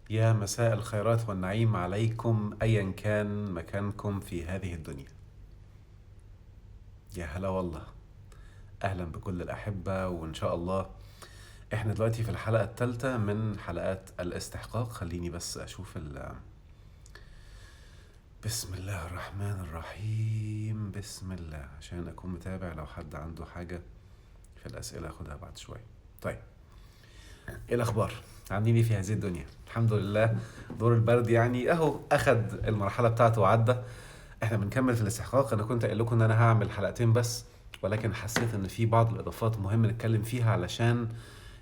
يا مساء الخيرات والنعيم عليكم أيا كان مكانكم في هذه الدنيا. يا هلا والله. أهلا بكل الأحبة، وإن شاء الله إحنا دلوقتي في الحلقة الثالثة من حلقات الاستحقاق. خليني بس أشوف بسم الله الرحمن الرحيم. بسم الله، عشان أكون متابع لو حد عنده حاجة في الأسئلة أخدها بعد شوية. طيب، ايه الاخبار؟ عاملين ايه في هذه الدنيا؟ الحمد لله. دور البرد يعني اهو اخد المرحله بتاعته وعدى. احنا بنكمل في الاستحقاق. انا كنت قايل لكم ان انا هعمل حلقتين بس، ولكن حسيت ان في بعض الاضافات مهم نتكلم فيها علشان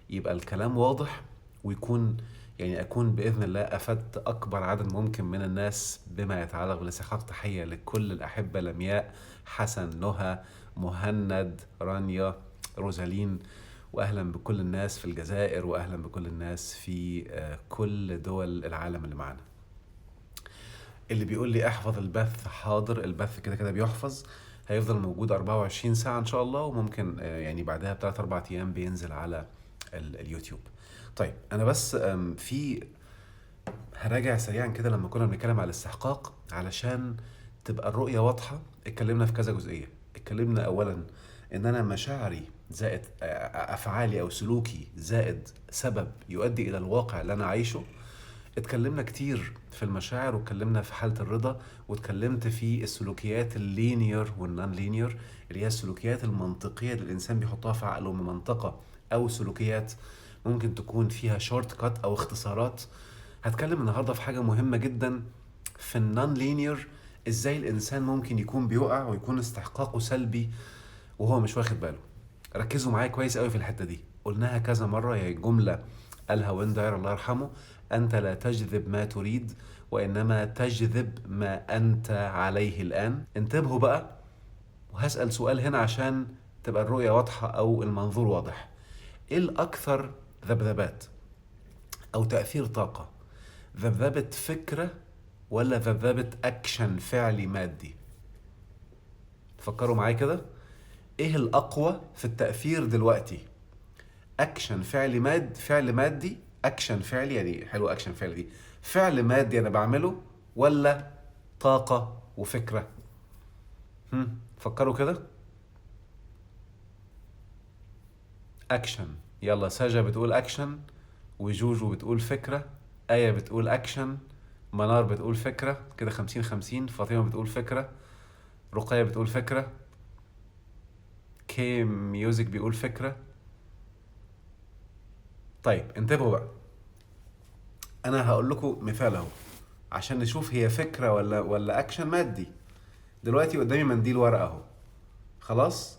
يبقى الكلام واضح، ويكون يعني اكون باذن الله افدت اكبر عدد ممكن من الناس بما يتعلق بالاستحقاق. تحيه لكل الاحبه: لمياء، حسن، نهى، مهند، رانيا، روزالين، واهلا بكل الناس في الجزائر، واهلا بكل الناس في كل دول العالم اللي معانا. اللي بيقول لي احفظ البث، حاضر. البث كده كده بيحفظ، هيفضل موجود 24 ساعة ان شاء الله، وممكن يعني بعدها بثلاث اربع ايام بينزل على اليوتيوب. طيب انا بس في هراجع سريعا كده لما كنا بنتكلم على الاستحقاق علشان تبقى الرؤية واضحة. اتكلمنا في كذا جزئية. اتكلمنا اولا ان انا مشاعري زائد افعالي او سلوكي زائد سبب يؤدي الى الواقع اللي انا عايشه. اتكلمنا كتير في المشاعر، واتكلمنا في حالة الرضا، واتكلمت في السلوكيات اللينير والنون لينير، اللي هي السلوكيات المنطقية اللي الإنسان بيحطها في عقله من منطقة، أو سلوكيات ممكن تكون فيها شورت كات أو اختصارات. هتكلم النهاردة في حاجة مهمة جدا في النون لينير: ازاي الإنسان ممكن يكون بيقع ويكون استحقاقه سلبي وهو مش واخد باله. ركزوا معايا كويس قوي في الحتة دي، قلناها كذا مرة. هي جملة قالها وينداير الله يرحمه: أنت لا تجذب ما تريد، وإنما تجذب ما أنت عليه الآن. انتبهوا بقى، وهسأل سؤال هنا عشان تبقى الرؤية واضحة أو المنظور واضح. إيه الأكثر ذبذبات أو تأثير طاقة؟ ذبذبة فكرة ولا ذبذبة أكشن فعلي مادي؟ فكروا معايا كده. إيه الأقوى في التأثير دلوقتي؟ اكشن فعل مادي، اكشن فعلي يعني حلو، اكشن فعلي دي فعل مادي انا بعمله، ولا طاقة وفكرة؟ فكروا كده. اكشن. يلا، ساجة بتقول اكشن، وجوجو بتقول فكرة، آية بتقول اكشن، منار بتقول فكرة. كده 50-50. فاطمة بتقول فكرة، رقية بتقول فكرة، كي ميوزك بيقول فكرة. طيب انتبهوا بقى، انا هقول لكم مثال اهو عشان نشوف هي فكرة ولا اكشن مادي. دلوقتي قدامي منديل ورقة اهو، خلاص.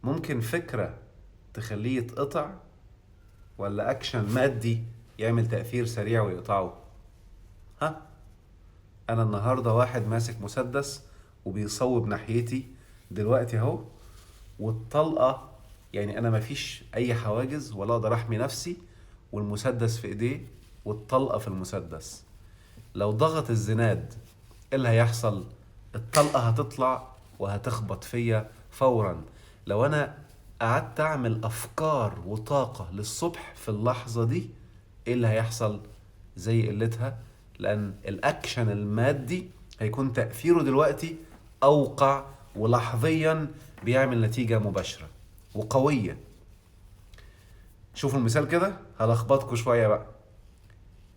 ممكن فكرة تخليه يتقطع، ولا اكشن مادي يعمل تأثير سريع ويقطعه؟ ها؟ انا النهاردة واحد ماسك مسدس وبيصوب ناحيتي دلوقتي اهو، والطلقة يعني انا مفيش اي حواجز ولا اقدر احمي نفسي، والمسدس في ايديه والطلقة في المسدس. لو ضغط الزناد ايه اللي هيحصل؟ الطلقة هتطلع وهتخبط فيا فورا. لو انا قعدت اعمل افكار وطاقة للصبح في اللحظة دي، ايه اللي هيحصل؟ زي قلتها، لان الاكشن المادي هيكون تأثيره دلوقتي اوقع ولحظيا بيعمل نتيجة مباشرة وقوية. شوفوا المثال كده، هلخبطكوا شوية بقى.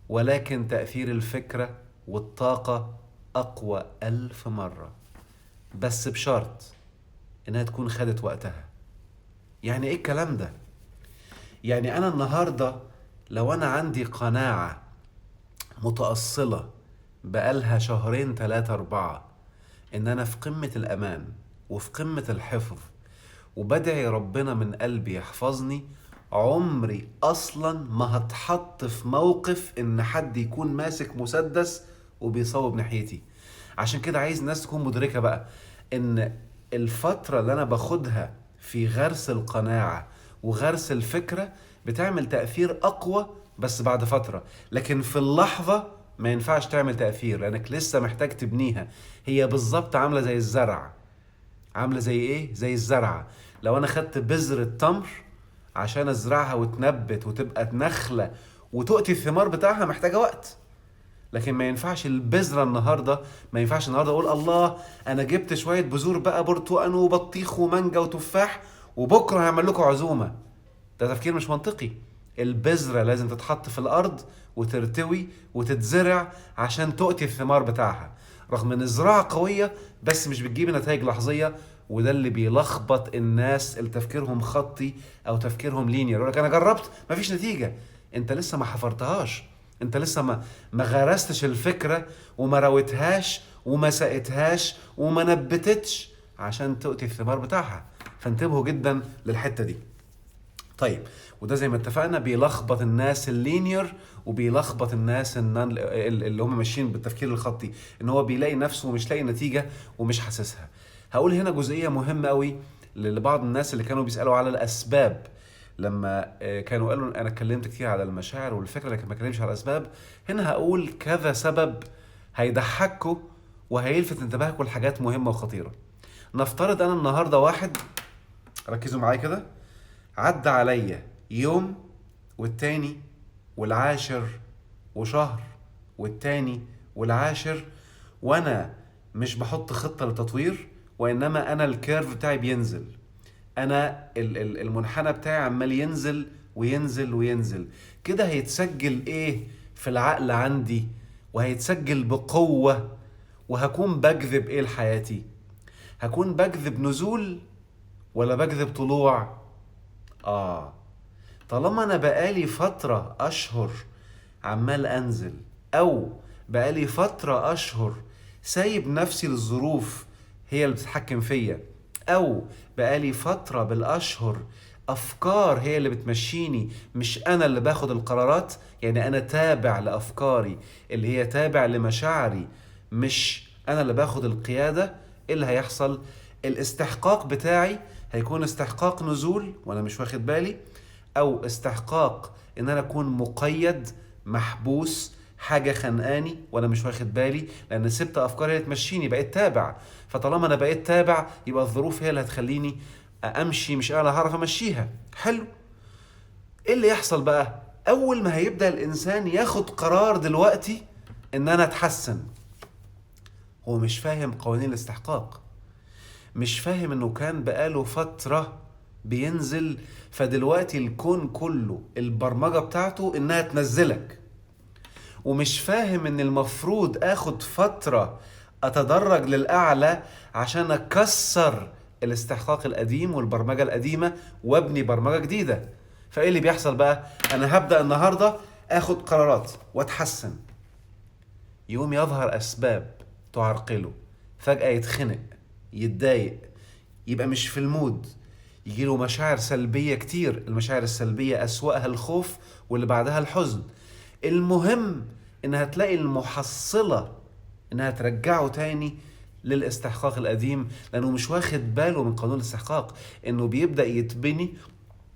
ولكن تأثير الفكرة والطاقة أقوى 1000 مرة، بس بشرط إنها تكون خدت وقتها. يعني إيه الكلام ده؟ يعني أنا النهاردة لو أنا عندي قناعة متأصلة بقالها شهرين 3 4 إن أنا في قمة الأمان وفي قمة الحفظ، وبدعي ربنا من قلبي يحفظني، عمري اصلا ما هتحط في موقف ان حد يكون ماسك مسدس وبيصوب ناحيتي. عشان كده عايز الناس تكون مدركة بقى ان الفترة اللي انا باخدها في غرس القناعة وغرس الفكرة بتعمل تأثير اقوى بس بعد فترة، لكن في اللحظة ما ينفعش تعمل تأثير لانك لسه محتاج تبنيها. هي بالظبط عاملة زي الزرع. عاملة زي ايه؟ زي الزرعة. لو انا خدت بذرة تمر عشان ازرعها وتنبت وتبقى نخلة وتؤتي الثمار بتاعها محتاجة وقت. لكن ما ينفعش البذرة النهاردة، ما ينفعش النهاردة أقول الله أنا جبت شوية بذور بقى برتقان وبطيخ ومانجا وتفاح وبكرة هعمل لكم عزومة. ده تفكير مش منطقي. البذرة لازم تتحط في الأرض وترتوي وتتزرع عشان تؤتي الثمار بتاعها، رغم ان الزراعة قوية بس مش بتجيب نتائج لحظية. وده اللي بيلخبط الناس اللي تفكيرهم خطي او تفكيرهم لينير. يقول لك انا جربت مفيش نتيجة. انت لسه ما حفرتهاش، انت لسه ما غرستش الفكرة وما رويتهاش وما سقتهاش وما نبتتش عشان تؤتي الثمار بتاعها. فانتبهوا جدا للحتة دي. طيب، وده زي ما اتفقنا بيلخبط الناس اللينير وبيلخبط الناس اللي هم ماشيين بالتفكير الخطي، ان هو بيلاقي نفسه مش لاقي نتيجة ومش حاسسها. هقول هنا جزئية مهمة قوي لبعض الناس اللي كانوا بيسألوا على الأسباب. لما كانوا قالوا انا اتكلمت كتير على المشاعر والفكرة لكن ما اتكلمش على الأسباب، هنا هقول كذا سبب هيضحكوا وهيلفت انتباهكم لحاجات مهمة وخطيرة. نفترض انا النهاردة واحد، ركزوا معايا كده، عدى عليا يوم والتاني والعاشر وشهر والتاني والعاشر وانا مش بحط خطة للتطوير، وانما انا الكيرف بتاعي بينزل، انا المنحنى بتاعي عمال ينزل وينزل وينزل. كده هيتسجل ايه في العقل عندي؟ وهيتسجل بقوة. وهكون بجذب ايه لحياتي؟ هكون بجذب نزول ولا بجذب طلوع؟ طالما انا بقالي فترة اشهر عمال انزل، او بقالي فترة اشهر سايب نفسي للظروف هي اللي بتتحكم فيا، او بقالي فترة بالاشهر افكار هي اللي بتمشيني مش انا اللي باخد القرارات، يعني انا تابع لافكاري اللي هي تابع لمشاعري مش انا اللي باخد القيادة، ايه اللي هيحصل؟ الاستحقاق بتاعي هيكون استحقاق نزول وانا مش واخد بالي، او استحقاق ان انا اكون مقيد محبوس حاجة خنقاني وانا مش واخد بالي، لان سبت افكاري اللي تمشيني، بقيت تابع. فطالما انا بقيت تابع يبقى الظروف هي اللي هتخليني امشي مش انا اللي هعرف امشيها. حلو. ايه اللي يحصل بقى؟ اول ما هيبدأ الانسان ياخد قرار دلوقتي ان انا اتحسن، هو مش فاهم قوانين الاستحقاق، مش فاهم انه كان بقاله فترة بينزل، فدلوقتي الكون كله البرمجة بتاعته انها تنزلك، ومش فاهم ان المفروض اخد فترة اتدرج للاعلى عشان اكسر الاستحقاق القديم والبرمجة القديمة وابني برمجة جديدة. فايه اللي بيحصل بقى؟ انا هبدأ النهاردة اخد قرارات واتحسن، يوم يظهر اسباب تعرقله، فجأة يتخنق، يتضايق، يبقى مش في المود، يجيله مشاعر سلبية كتير. المشاعر السلبية أسوأها الخوف واللي بعدها الحزن. المهم إنها تلاقي المحصلة إنها ترجعه تاني للاستحقاق القديم، لأنه مش واخد باله من قانون الاستحقاق إنه بيبدأ يتبني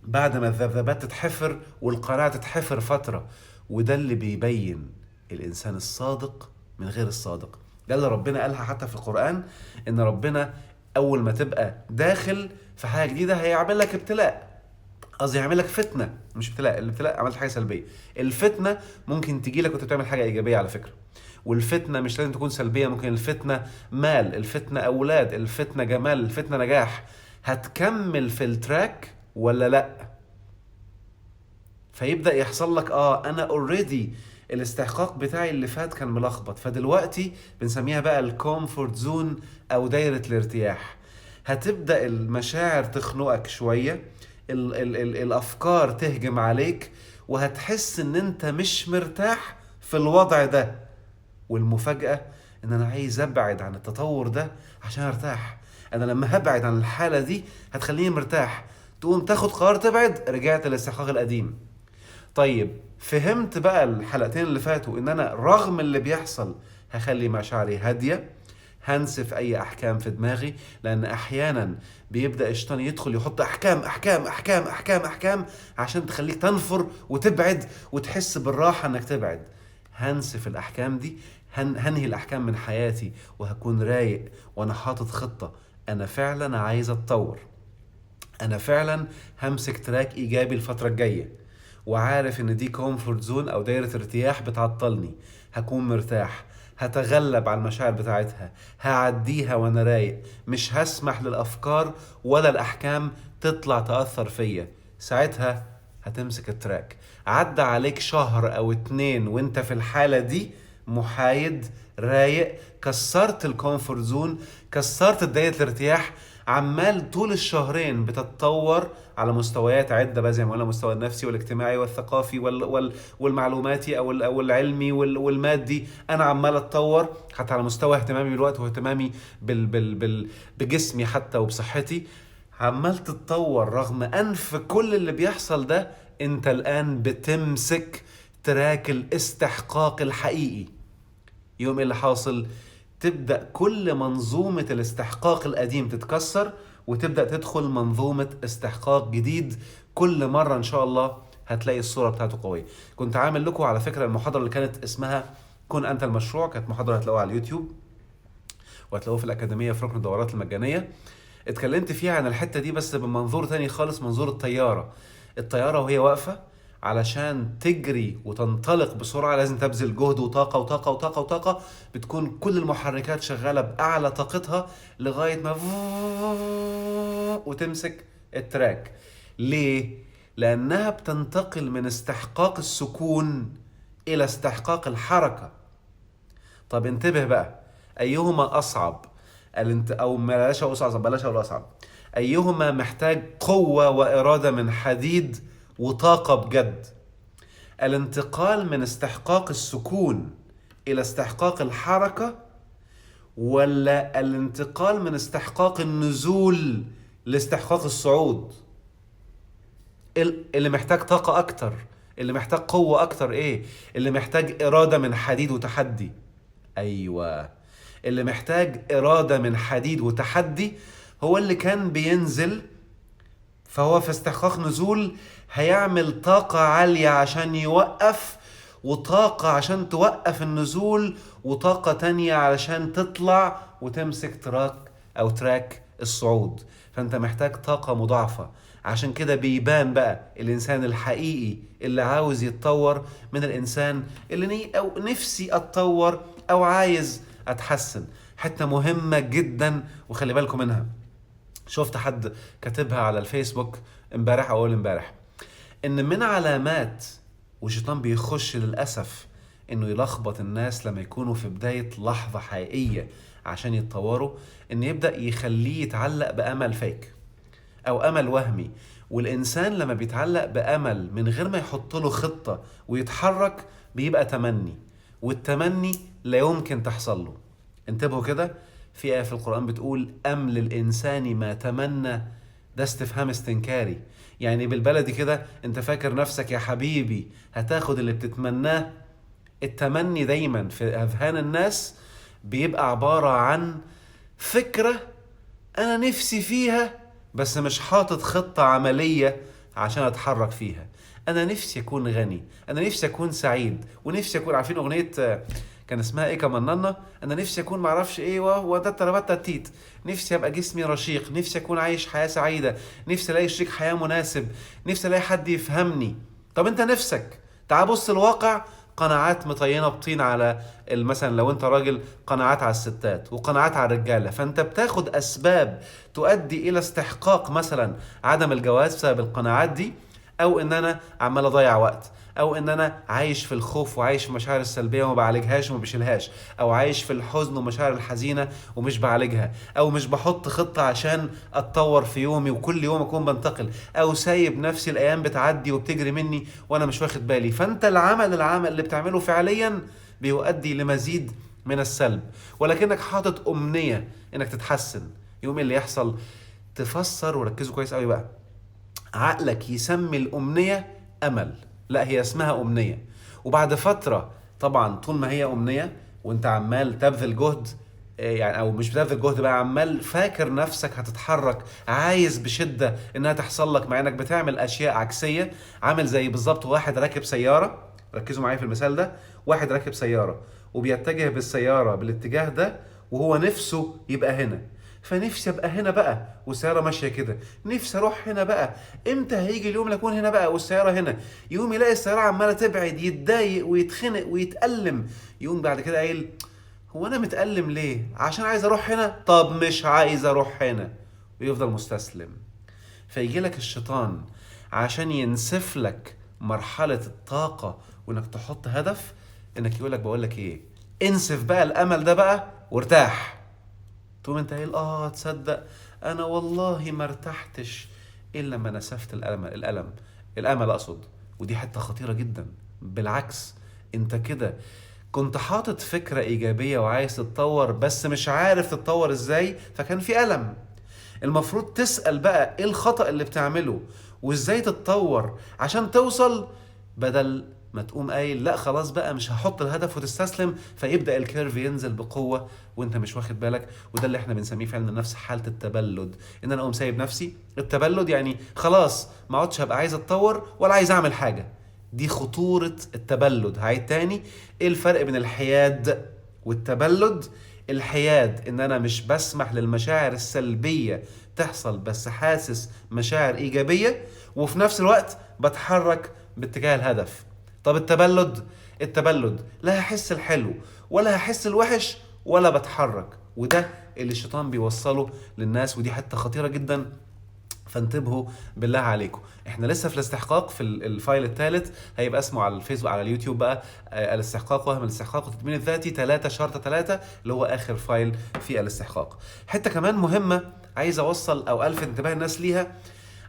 بعد ما الذبذبات تتحفر والقناعة تتحفر فترة. وده اللي بيبين الإنسان الصادق من غير الصادق. ده اللي ربنا قالها حتى في القرآن، إن ربنا أول ما تبقى داخل في حاجة جديدة هيعمل لك ابتلاء، قصدي هيعمل لك فتنة، مش ابتلاء. الابتلاء عملت حاجة سلبية، الفتنة ممكن تجي لك وانت بتعمل حاجة إيجابية على فكرة. والفتنة مش لازم تكون سلبية، ممكن الفتنة مال، الفتنة أولاد، الفتنة جمال، الفتنة نجاح. هتكمل في التراك ولا لأ؟ فيبدأ يحصل لك أنا أوريدي الاستحقاق بتاعي اللي فات كان ملخبط، فدلوقتي بنسميها بقى الكومفورت زون أو دايرة الارتياح. هتبدأ المشاعر تخنقك شوية، الأفكار تهجم عليك، وهتحس إن أنت مش مرتاح في الوضع ده. والمفاجأة إن أنا عايز أبعد عن التطور ده عشان أرتاح. أنا لما هبعد عن الحالة دي هتخليني مرتاح، تقوم تاخد قرار تبعد، رجعت للاستحقاق القديم. طيب، فهمت بقى الحلقتين اللي فاتوا ان انا رغم اللي بيحصل هخلي مشاعري هادية، هنسف اي احكام في دماغي، لان احيانا بيبدأ الشيطان يدخل يحط احكام احكام احكام احكام احكام عشان تخليك تنفر وتبعد وتحس بالراحة انك تبعد. هنسف الاحكام دي، هنهي الاحكام من حياتي، وهكون رايق وانا حاطط خطة. انا فعلا عايز اتطور، انا فعلا همسك تراك ايجابي الفترة الجاية، وعارف ان دي كومفورت زون او دايرة ارتياح بتعطلني، هكون مرتاح، هتغلب على المشاعر بتاعتها، هعديها وانا رايق، مش هسمح للافكار ولا الاحكام تطلع تأثر فيا. ساعتها هتمسك التراك. عدى عليك شهر او 2 وانت في الحالة دي محايد رايق، كسرت الكومفورت زون، كسرت دايرة الارتياح، عمال طول الشهرين بتتطور على مستويات عدة بقى زي ما قلنا، المستوى النفسي والاجتماعي والثقافي والمعلوماتي او العلمي والمادي. انا عمال اتطور حتى على مستوى اهتمامي بالوقت واهتمامي بجسمي حتى وبصحتي، عمال تتطور. رغم انف كل اللي بيحصل ده، انت الان بتمسك تراك الاستحقاق الحقيقي. يوم اللي حاصل تبدأ كل منظومة الاستحقاق القديم تتكسر، وتبدأ تدخل منظومة استحقاق جديد. كل مرة إن شاء الله هتلاقي الصورة بتاعته قوية. كنت عامل لكم على فكرة المحاضرة اللي كانت اسمها كن أنت المشروع، كانت محاضرة هتلاقوها على اليوتيوب وهتلاقوها في الأكاديمية في ركن الدورات المجانية. اتكلمت فيها عن الحتة دي بس بمنظور تاني خالص، منظور الطيارة وهي واقفة علشان تجري وتنطلق بسرعة لازم تبذل جهد وطاقة وطاقة وطاقة وطاقة. بتكون كل المحركات شغالة بأعلى طاقتها لغاية ما وتمسك التراك. ليه؟ لأنها بتنتقل من استحقاق السكون إلى استحقاق الحركة. طب انتبه بقى، أيهما أصعب؟ أو بلاش أقول أصعب. أيهما محتاج قوة وإرادة من حديد وطاقة بجد؟ الانتقال من استحقاق السكون إلى استحقاق الحركة، ولا الانتقال من استحقاق النزول لاستحقاق الصعود؟ اللي محتاج طاقة أكتر، اللي محتاج قوة أكتر إيه؟ اللي محتاج إرادة من حديد وتحدي. أيوة، اللي محتاج إرادة من حديد وتحدي هو اللي كان بينزل، فهو في استحقاق نزول هيعمل طاقة عالية عشان يوقف، وطاقة عشان توقف النزول، وطاقة تانية علشان تطلع وتمسك تراك الصعود. فانت محتاج طاقة مضاعفة. عشان كده بيبان بقى الإنسان الحقيقي اللي عاوز يتطور من الإنسان اللي أو نفسي أتطور أو عايز أتحسن. حتى مهمة جدا وخلي بالكم منها. شفت حد كاتبها على الفيسبوك امبارح او اول امبارح، ان من علامات والشيطان بيخش للأسف انه يلخبط الناس لما يكونوا في بداية لحظة حقيقية عشان يتطوروا، ان يبدأ يخليه يتعلق بأمل فيك او أمل وهمي. والإنسان لما بيتعلق بأمل من غير ما يحط له خطة ويتحرك بيبقى تمني، والتمني لا يمكن تحصل له. انتبهوا كده، في آية في القرآن بتقول أم للإنسان ما تمنى. ده استفهام استنكاري، يعني بالبلدي كده انت فاكر نفسك يا حبيبي هتاخد اللي بتتمناه؟ التمني دايما في أذهان الناس بيبقى عبارة عن فكرة أنا نفسي فيها بس مش حاطط خطة عملية عشان أتحرك فيها. أنا نفسي أكون غني، أنا نفسي أكون سعيد، ونفسي أكون، عارفين أغنية كان اسمها ايه كمان؟ انا نفسي اكون معرفش ايه وده تربطة تيت، نفسي ابقى جسمي رشيق، نفسي اكون عايش حياة سعيدة، نفسي الاقي شريك حياة مناسب، نفسي الاقي حد يفهمني. طب انت نفسك، تعال بص الواقع، قناعات مطينة بطين على مثلا لو انت راجل قناعات على الستات وقناعات على الرجالة، فانت بتاخد اسباب تؤدي الى استحقاق مثلا عدم الجواز بسبب القناعات دي، او ان انا عمال اضيع وقت، او ان انا عايش في الخوف وعايش في المشاعر السلبيه وما بعالجهاش وما بشيلهاش، او عايش في الحزن ومشاعر الحزينه ومش بعالجها، او مش بحط خطه عشان اتطور في يومي وكل يوم اكون بنتقل، او سايب نفسي الايام بتعدي وبتجري مني وانا مش واخد بالي. فانت العمل اللي بتعمله فعليا بيؤدي لمزيد من السلب، ولكنك حاطط امنيه انك تتحسن. يوم اللي يحصل تفسر، وركزوا كويس قوي بقى، عقلك يسمي الامنيه امل، لا هي اسمها أمنية. وبعد فترة طبعا طول ما هي أمنية وانت عمال تبذل جهد، يعني او مش بتبذل جهد بقى، عمال فاكر نفسك هتتحرك، عايز بشدة انها تحصل لك، مع انك بتعمل اشياء عكسية. عامل زي بالظبط واحد راكب سيارة، ركزوا معايا في المثال ده، واحد راكب سيارة وبيتجه بالسيارة بالاتجاه ده وهو نفسه يبقى هنا، فنفسي ابقى هنا بقى والسياره ماشيه كده، نفسي اروح هنا بقى، امتى هيجي اليوم اللي اكون هنا بقى والسياره هنا؟ يقوم يلاقي السياره عماله تبعد، يتضايق ويتخنق ويتألم، يقوم بعد كده قايل هو انا متألم ليه؟ عشان عايز اروح هنا؟ طب مش عايز اروح هنا، ويفضل مستسلم. فيجي لك الشيطان عشان ينسف لك مرحله الطاقه وانك تحط هدف، انك يقول لك بقول لك ايه، انسف بقى الامل ده بقى وارتاح. تقوم انت قايل تصدق انا والله ما ارتحتش الا لما نسفت الامل اقصد. ودي حته خطيره جدا. بالعكس، انت كده كنت حاطط فكره ايجابيه وعايز تتطور، بس مش عارف تتطور ازاي، فكان في الم. المفروض تسال بقى ايه الخطا اللي بتعمله وازاي تتطور عشان توصل، بدل ما تقوم قايل لا خلاص بقى مش هحط الهدف وتستسلم، فيبدا الكيرف ينزل بقوه وانت مش واخد بالك. وده اللي احنا بنسميه في علم النفس حاله التبلد، ان انا اقوم سايب نفسي. التبلد يعني خلاص ما عدتش هبقى عايز اتطور ولا عايز اعمل حاجه. دي خطوره التبلد. هعيد تاني، ايه الفرق بين الحياد والتبلد؟ الحياد ان انا مش بسمح للمشاعر السلبيه تحصل، بس حاسس مشاعر ايجابيه وفي نفس الوقت بتحرك باتجاه الهدف. طب التبلد لا هحس الحلو ولا هحس الوحش ولا بتحرك، وده اللي الشيطان بيوصله للناس، ودي حته خطيره جدا. فانتبهوا بالله عليكم. احنا لسه في الاستحقاق، في الفايل الثالث هيبقى اسمه على الفيسبوك على اليوتيوب بقى الاستحقاق، وهم الاستحقاق والتدمين الذاتي 3 شرطة 3، اللي هو اخر فايل في الاستحقاق. حته كمان مهمه عايز اوصل او الفت انتباه الناس ليها،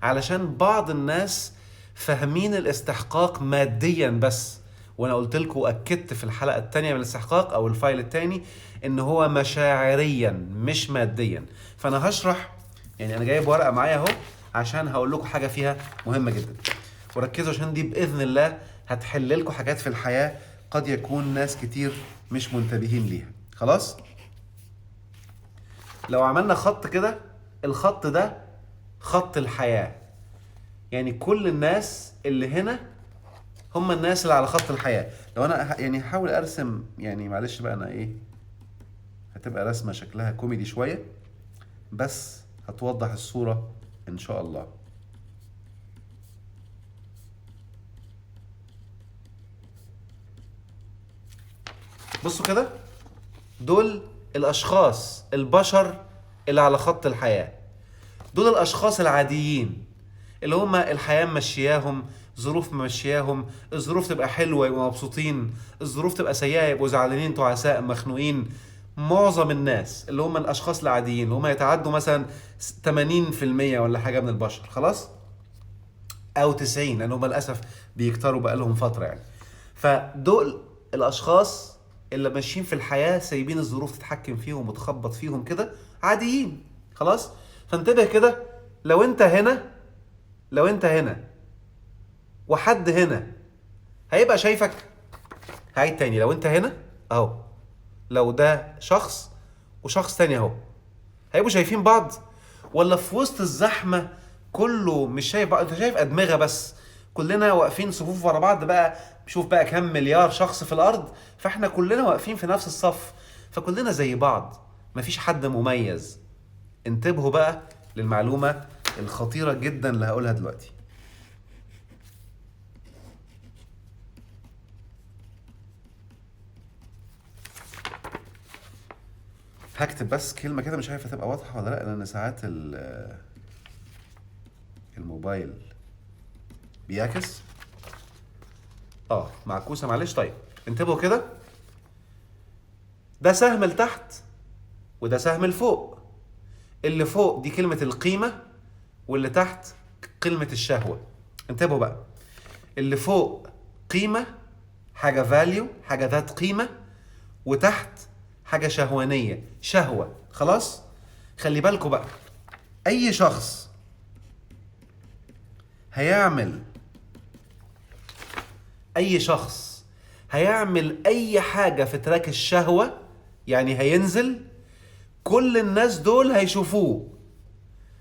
علشان بعض الناس فاهمين الاستحقاق ماديا بس، وانا قلت لكم واكدت في الحلقه الثانيه من الاستحقاق او الفايل الثاني ان هو مشاعريا مش ماديا. فانا هشرح، يعني انا جايب ورقه معايا اهو عشان هقول لكم حاجه فيها مهمه جدا، وركزوا عشان دي باذن الله هتحل لكم حاجات في الحياه قد يكون ناس كتير مش منتبهين ليها. خلاص، لو عملنا خط كده، الخط ده خط الحياه، يعني كل الناس اللي هنا هم الناس اللي على خط الحياه. لو انا يعني هحاول ارسم، يعني معلش بقى انا ايه، هتبقى رسمه شكلها كوميدي شويه بس هتوضح الصوره ان شاء الله. بصوا كده، دول الاشخاص البشر اللي على خط الحياه، دول الاشخاص العاديين اللي هم الحياه ممشياهم، ظروف ممشياهم، الظروف تبقى حلوه يبقوا مبسوطين، الظروف تبقى سيئه يبقوا زعلانين تعساء مخنوقين. معظم الناس اللي هم الاشخاص العاديين اللي هم يتعدوا مثلا 80% ولا حاجه من البشر، خلاص، او 90 لان هم للاسف بيكتروا بقالهم فتره يعني. فدول الاشخاص اللي ماشيين في الحياه سايبين الظروف تتحكم فيهم وتخبط فيهم كده، عاديين خلاص. فانتبه كده، لو انت هنا وحد هنا هيبقى شايفك. هعيد تاني، لو انت هنا اهو، لو ده شخص وشخص تاني اهو، هيبقوا شايفين بعض ولا في وسط الزحمه كله مش شايف بعض؟ انت شايف ادمغه بس، كلنا واقفين صفوف ورا بعض بقى، شوف بقى كم مليار شخص في الارض، فاحنا كلنا واقفين في نفس الصف، فكلنا زي بعض، مفيش حد مميز. انتبهوا بقى للمعلومه الخطيره جدا اللي هقولها دلوقتي. هكتب بس كلمه كده، مش عارف هتبقى واضحه ولا لا لان ساعات الموبايل بيعكس معكوسه، معلش. طيب انتبهوا كده، ده سهم لتحت وده سهم لفوق. اللي فوق دي كلمه القيمه واللي تحت كلمه الشهوه. انتبهوا بقى، اللي فوق قيمه، حاجه فاليو، حاجه ذات قيمه، وتحت حاجه شهوانيه، شهوه. خلاص، خلي بالكم بقى، اي شخص هيعمل اي حاجة في تراك الشهوة، يعني هينزل، كل الناس دول هيشوفوه،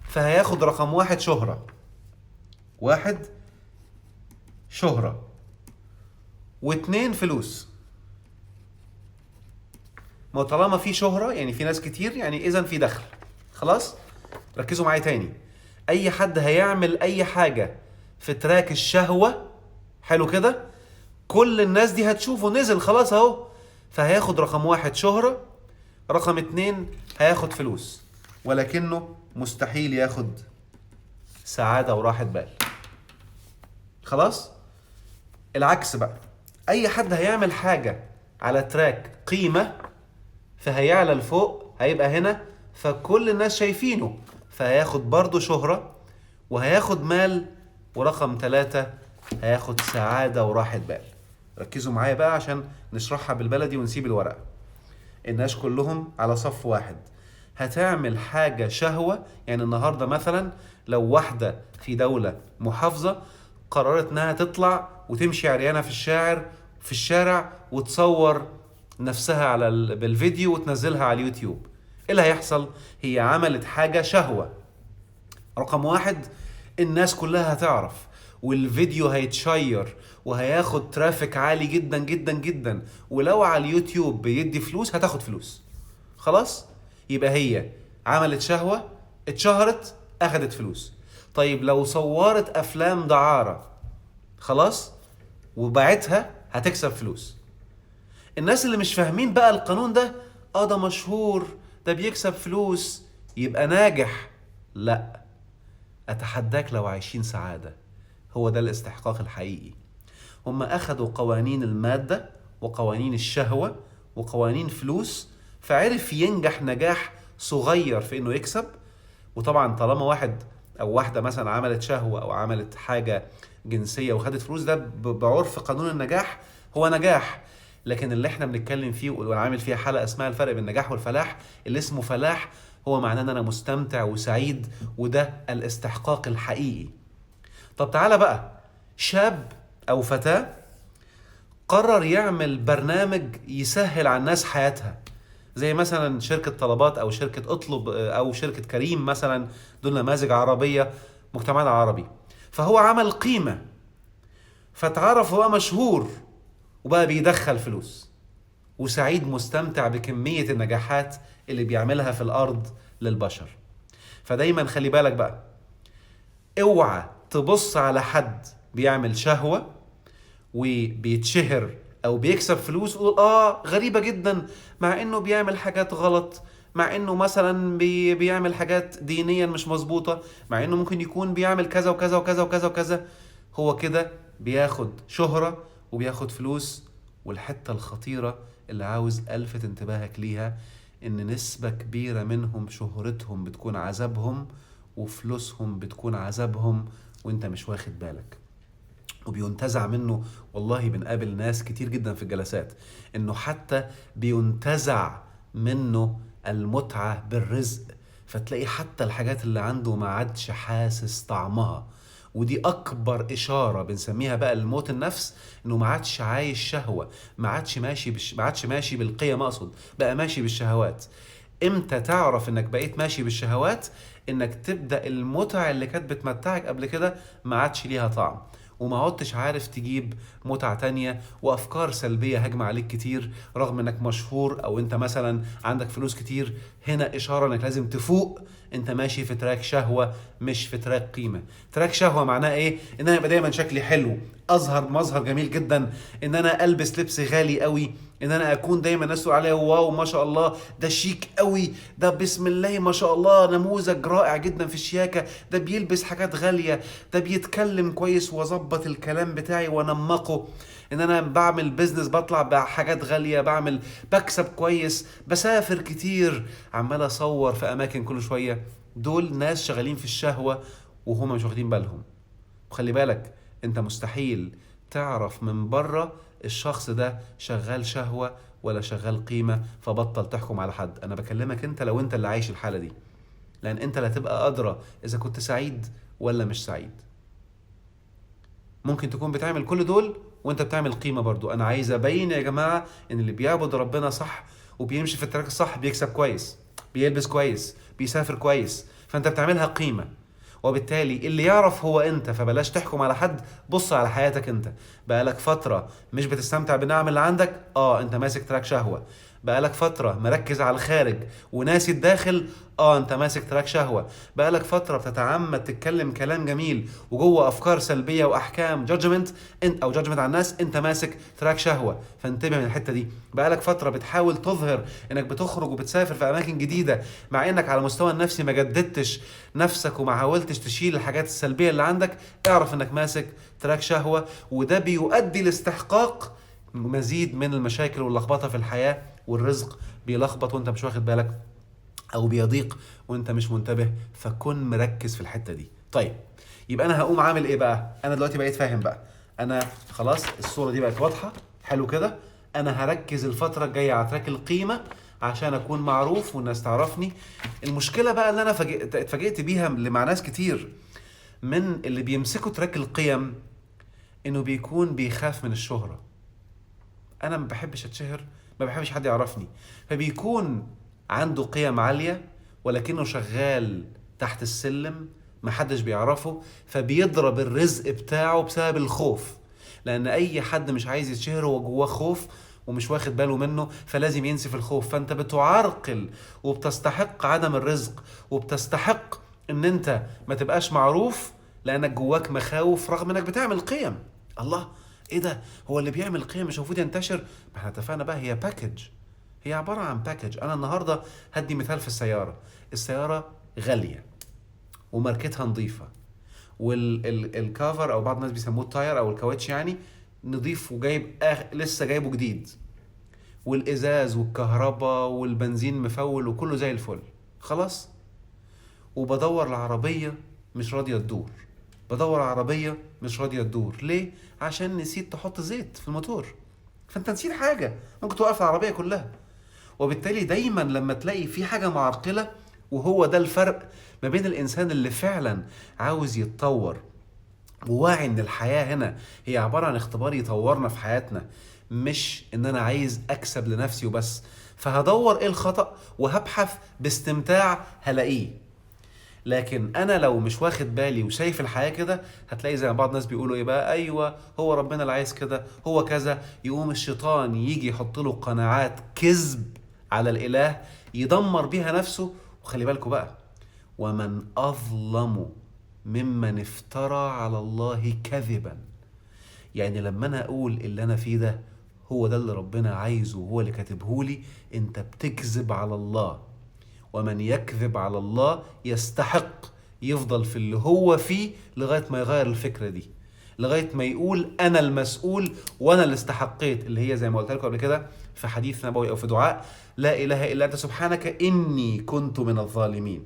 فهياخد رقم 1 شهرة، 2 فلوس. ما طالما في شهرة يعني في ناس كتير، يعني اذا في دخل. خلاص؟ ركزوا معايا تاني. اي حد هيعمل اي حاجة في تراك الشهوة، حلو كده، كل الناس دي هتشوفه نزل خلاص اهو، فهياخد رقم 1 شهرة، رقم 2 هياخد فلوس، ولكنه مستحيل ياخد سعادة وراحة بال. خلاص؟ العكس بقى، اي حد هيعمل حاجة على تراك قيمة فهيعلى لفوق، هيبقى هنا، فكل الناس شايفينه، فهياخد برضو شهرة وهياخد مال، ورقم 3 هياخد سعادة وراحة بال. ركزوا معايا بقى عشان نشرحها بالبلدي ونسيب الورقة. الناس كلهم على صف واحد. هتعمل حاجة شهوة، يعني النهاردة مثلا لو واحدة في دولة محافظة قررت انها تطلع وتمشي عريانة في الشارع وتصور نفسها بالفيديو وتنزلها على اليوتيوب، ايه اللي هيحصل؟ هي عملت حاجة شهوة. رقم 1 الناس كلها هتعرف، والفيديو هيتشير وهياخد ترافيك عالي جدا جدا جدا، ولو على اليوتيوب بيدي فلوس هتاخد فلوس. خلاص؟ يبقى هي عملت شهوة، اتشهرت، اخدت فلوس. طيب لو صورت افلام دعارة، خلاص، وباعتها، هتكسب فلوس. الناس اللي مش فاهمين بقى القانون ده، ده مشهور، ده بيكسب فلوس، يبقى ناجح. لا، اتحداك لو عايشين سعادة، هو ده الاستحقاق الحقيقي. هم اخدوا قوانين المادة وقوانين الشهوة وقوانين فلوس، فعرف ينجح نجاح صغير في انه يكسب. وطبعا طالما واحد او واحدة مثلا عملت شهوة او عملت حاجة جنسية وخدت فلوس، ده بعرف قانون النجاح هو نجاح. لكن اللي احنا بنتكلم فيه وعامل فيها حلقة اسمها الفرق بين النجاح والفلاح، اللي اسمه فلاح هو معناه ان انا مستمتع وسعيد، وده الاستحقاق الحقيقي. طب تعالى بقى، شاب او فتاة قرر يعمل برنامج يسهل على الناس حياتها، زي مثلا شركة طلبات او شركة اطلب او شركة كريم مثلا، دول نماذج عربية مجتمعنا عربي. فهو عمل قيمة، فتعرف، هو مشهور وبقى بيدخل فلوس، وسعيد مستمتع بكمية النجاحات اللي بيعملها في الأرض للبشر. فدايما خلي بالك بقى، اوعى تبص على حد بيعمل شهوة وبيتشهر أو بيكسب فلوس وتقول غريبة جدا، مع إنه بيعمل حاجات غلط، مع إنه مثلا بيعمل حاجات دينيا مش مظبوطة، مع إنه ممكن يكون بيعمل كذا وكذا وكذا وكذا وكذا. هو كده بياخد شهرة وبياخد فلوس. والحتة الخطيرة اللي عاوز ألفت انتباهك ليها، إن نسبة كبيرة منهم شهرتهم بتكون عذابهم وفلوسهم بتكون عذابهم، وانت مش واخد بالك، وبينتزع منه. والله بنقابل ناس كتير جدا في الجلسات انه حتى بينتزع منه المتعة بالرزق، فتلاقي حتى الحاجات اللي عنده ما عادش حاسس طعمها. ودي اكبر اشاره بنسميها بقى الموت النفس، انه ما عادش عايش شهوه، ما عادش ماشي بالقيم، اقصد بقى ماشي بالشهوات. امتى تعرف انك بقيت ماشي بالشهوات؟ انك تبدا المتع اللي كانت بتمتعك قبل كده ما عادش ليها طعم، وما عدتش عارف تجيب متعة تانية، وأفكار سلبية هجمة عليك كتير رغم أنك مشهور أو أنت مثلا عندك فلوس كتير. هنا إشارة أنك لازم تفوق، أنت ماشي في تراك شهوة مش في تراك قيمة. تراك شهوة معناه إيه؟ إن أنا يبقى دايما شكلي حلو، أظهر مظهر جميل جدا، إن أنا ألبس لبس غالي قوي، ان انا اكون دايما الناس تقول عليا واو ما شاء الله ده شيك قوي، ده بسم الله ما شاء الله نموذج رائع جدا في الشياكه، ده بيلبس حاجات غاليه، ده بيتكلم كويس واظبط الكلام بتاعي وانمقه، ان انا بعمل بيزنس بطلع بحاجات غاليه، بكسب كويس، بسافر كتير، عمال اصور في اماكن كل شويه. دول ناس شغالين في الشهوه وهم مش واخدين بالهم. وخلي بالك انت مستحيل تعرف من بره الشخص ده شغال شهوة ولا شغال قيمة، فبطل تحكم على حد. انا بكلمك انت لو انت اللي عايش الحالة دي، لان انت اللي هتبقى ادرى اذا كنت سعيد ولا مش سعيد. ممكن تكون بتعمل كل دول وانت بتعمل قيمة برضو. انا عايز ابين يا جماعة ان اللي بيعبد ربنا صح وبيمشي في التراك الصح بيكسب كويس، بيلبس كويس، بيسافر كويس، فانت بتعملها قيمة. وبالتالي اللي يعرف هو انت، فبلاش تحكم على حد، بص على حياتك انت. بقالك فترة مش بتستمتع بالنعم اللي عندك، انت ماسك تراك شهوة. بقالك فترة مركز على الخارج وناسي الداخل، انت ماسك تراك شهوة. بقالك فترة بتتعمد تتكلم كلام جميل وجوه افكار سلبية واحكام جادجمنت انت او جادجمنت على الناس، انت ماسك تراك شهوة، فانتبه من الحتة دي. بقالك فترة بتحاول تظهر انك بتخرج وبتسافر في اماكن جديدة، مع انك على المستوى النفسي ما جددتش نفسك وما حاولتش تشيل الحاجات السلبية اللي عندك، اعرف انك ماسك تراك شهوة، وده بيؤدي لاستحقاق مزيد من المشاكل واللخبطة في الحياة، والرزق بيلخبط وانت مش واخد بالك، او بيضيق وانت مش منتبه، فكن مركز في الحتة دي. طيب يبقى انا هقوم عامل ايه بقى؟ انا دلوقتي بقيت فاهم بقى، انا خلاص الصورة دي بقت واضحة، حلو كده. انا هركز الفترة الجاية على تراك القيمة عشان اكون معروف والناس تعرفني. المشكلة بقى اللي انا اتفاجئت بيها مع ناس كتير من اللي بيمسكوا تراك القيم، انه بيكون بيخاف من الشهرة. انا ما بحبش اتشهر، ما بحبش حد يعرفني، فبيكون عنده قيم عالية ولكنه شغال تحت السلم، ما حدش بيعرفه، فبيضرب الرزق بتاعه بسبب الخوف. لان اي حد مش عايز يتشهر هو جواه خوف ومش واخد باله منه، فلازم ينسف الخوف. فانت بتعرقل وبتستحق عدم الرزق، وبتستحق ان انت ما تبقاش معروف لانك جواك مخاوف رغم انك بتعمل قيم. الله، ايه ده؟ هو اللي بيعمل قيم مش المفروض ينتشر؟ ما احنا اتفقنا بقى، هي باكج، هي عبارة عن باكج. انا النهاردة هدي مثال في السيارة غالية وماركتها نظيفة، والكافر او بعض الناس بيسموه التاير او الكاوتش يعني نظيف وجايب لسه جايبه جديد، والازاز والكهرباء والبنزين مفول وكله زي الفل، خلاص. وبدور العربية مش راضية تدور، بدور عربية مش راضية تدور. ليه؟ عشان نسيت تحط زيت في الموتور، فانت نسيت حاجة ممكن توقف العربية كلها. وبالتالي دايما لما تلاقي في حاجة معرقلة، وهو ده الفرق ما بين الإنسان اللي فعلا عاوز يتطور وواعي ان الحياة هنا هي عبارة عن اختبار يطورنا في حياتنا، مش ان انا عايز اكسب لنفسي وبس. فهدور ايه الخطأ وهبحث باستمتاع هلاقيه. لكن انا لو مش واخد بالي وشايف الحياة كده، هتلاقي زي ما بعض الناس بيقولوا ايه بقى، ايوه هو ربنا اللي عايز كده، هو كذا. يقوم الشيطان يجي يحط له قناعات كذب على الاله يدمر بيها نفسه. وخلي بالكوا بقى، ومن اظلم ممن افترى على الله كذبا. يعني لما انا اقول اللي انا فيه ده هو ده اللي ربنا عايزه وهو اللي كاتبهولي، انت بتكذب على الله. ومن يكذب على الله يستحق يفضل في اللي هو فيه لغاية ما يغير الفكرة دي، لغاية ما يقول أنا المسؤول وأنا اللي استحقيت، اللي هي زي ما قلت لكم قبل كده في حديث نبوي أو في دعاء، لا إله إلا أنت سبحانك إني كنت من الظالمين.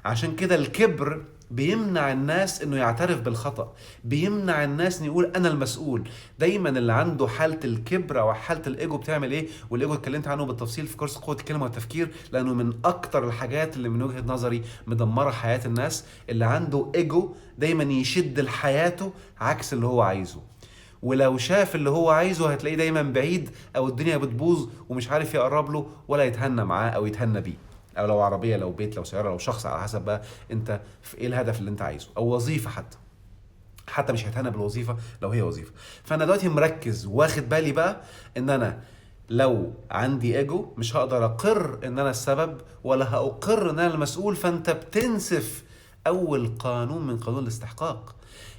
عشان كده الكبر بيمنع الناس انه يعترف بالخطأ، بيمنع الناس انه يقول انا المسؤول. دايما اللي عنده حالة الكبر او حالة الايجو بتعمل ايه؟ والايجو اتكلمت عنه بالتفصيل في كورس قوة الكلمة والتفكير، لانه من اكتر الحاجات اللي من وجهة نظري مدمرة حياة الناس. اللي عنده ايجو دايما يشد لحياته عكس اللي هو عايزه، ولو شاف اللي هو عايزه هتلاقيه دايما بعيد، او الدنيا بتبوظ ومش عارف يقرب له ولا يتهنى معاه او يتهنى بيه، او لو عربيه لو بيت لو سياره لو شخص، على حسب بقى انت في ايه الهدف اللي انت عايزه، او وظيفه حتى مش هيتهنى بالوظيفه لو هي وظيفه. فانا دلوقتي مركز واخد بالي بقى ان انا لو عندي ايجو مش هقدر اقر ان انا السبب ولا هاقر ان انا المسؤول. فانت بتنسف اول قانون من قانون الاستحقاق.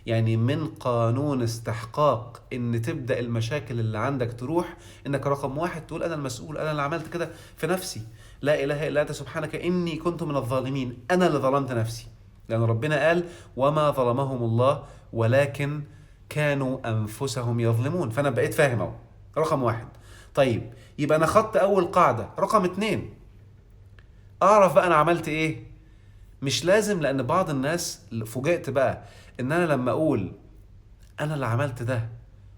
يعني من قانون استحقاق ان تبدأ المشاكل اللي عندك تروح، انك رقم واحد تقول انا المسؤول، انا اللي عملت كده في نفسي، لا اله الا انت سبحانك اني كنت من الظالمين، انا اللي ظلمت نفسي. لان ربنا قال وما ظلمهم الله ولكن كانوا انفسهم يظلمون. فانا بقيت فاهم اهو رقم واحد. طيب يبقى انا خدت اول قاعدة. رقم 2، اعرف بقى انا عملت ايه. مش لازم، لان بعض الناس فوجئت بقى ان انا لما اقول انا اللي عملت ده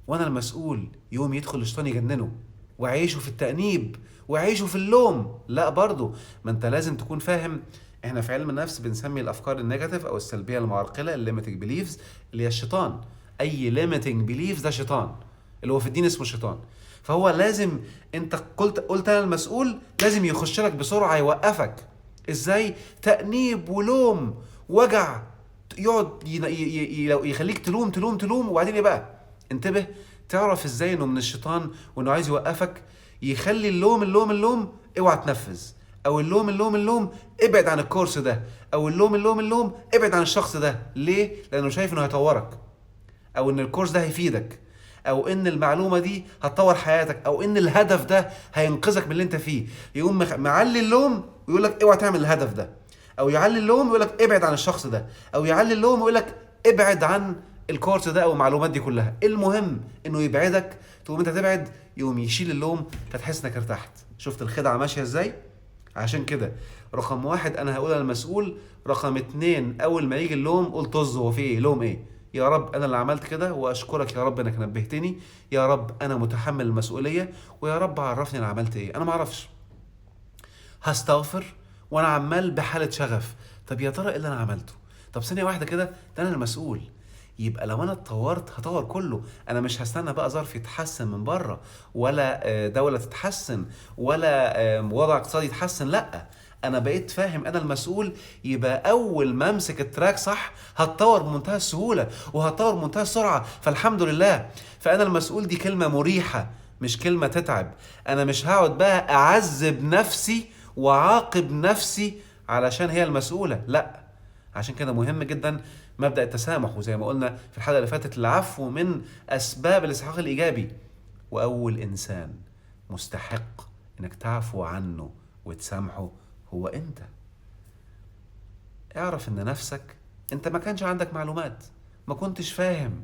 وانا المسؤول، يوم يدخل الشيطان يجننه ويعيشوا في التأنيب ويعيشوا في اللوم. لا، برضو ما انت لازم تكون فاهم. احنا في علم النفس بنسمي الافكار النيجاتيف او السلبيه المعرقله الليميتنج بيليفز، اللي هي الشيطان. اي ليميتنج بيليفز ده شيطان، اللي هو في الدين اسمه شيطان. فهو لازم انت قلت انا المسؤول، لازم يخش لك بسرعه يوقفك. ازاي؟ تأنيب ولوم وجع، يقعد يخليك تلوم تلوم تلوم. وبعدين ايه بقى؟ انتبه، تعرف ازاي انه من الشيطان وانه عايز يوقفك، يخلي اللوم اوعى تنفذ، او اللوم ابعد عن الكورس ده، او اللوم ابعد عن الشخص ده. ليه؟ لانه شايف انه هيطورك، او ان الكورس ده هيفيدك، او ان المعلومه دي هتطور حياتك، او ان الهدف ده هينقذك من اللي انت فيه. يقوم معلي اللوم ويقول لك اوعى تعمل الهدف ده، او يعلي اللوم ويقول لك ابعد عن الشخص ده، او يعلي اللوم ويقول لك ابعد عن الكورس ده او المعلومات دي كلها. المهم انه يبعدك، تقوم انت تبعد، يقوم يشيل اللوم، فتحس انك ارتحت. شفت الخدعه ماشيه ازاي؟ عشان كده رقم 1 انا هقول المسؤول، رقم 2 اول ما يجي اللوم قول طز، هو في ايه؟ لوم ايه؟ يا رب انا اللي عملت كده، واشكرك يا رب انك نبهتني، يا رب انا متحمل المسؤوليه، ويا رب عرفني انا عملت ايه، انا ما اعرفش. هستغفر وانا عمال بحاله شغف، طب يا ترى ايه اللي انا عملته؟ طب ثانيه واحده كده، ده انا المسؤول. يبقى لو انا اتطورت هطور كله، انا مش هستنى بقى ظرف يتحسن من بره، ولا دوله تتحسن، ولا وضع اقتصادي يتحسن، لا، انا بقيت فاهم انا المسؤول. يبقى اول ما امسك التراك صح هتطور بمنتهى السهوله، وهتطور بمنتهى السرعه، فالحمد لله. فانا المسؤول دي كلمه مريحه، مش كلمه تتعب. انا مش هقعد بقى اعذب نفسي وعاقب نفسي علشان هي المسؤوله، لا. عشان كده مهم جدا مبدأ التسامح، وزي ما قلنا في الحلقة اللي فاتت العفو من أسباب الاستحقاق الإيجابي، وأول إنسان مستحق إنك تعفو عنه وتسامحه هو أنت. اعرف إن نفسك أنت ما كانش عندك معلومات، ما كنتش فاهم،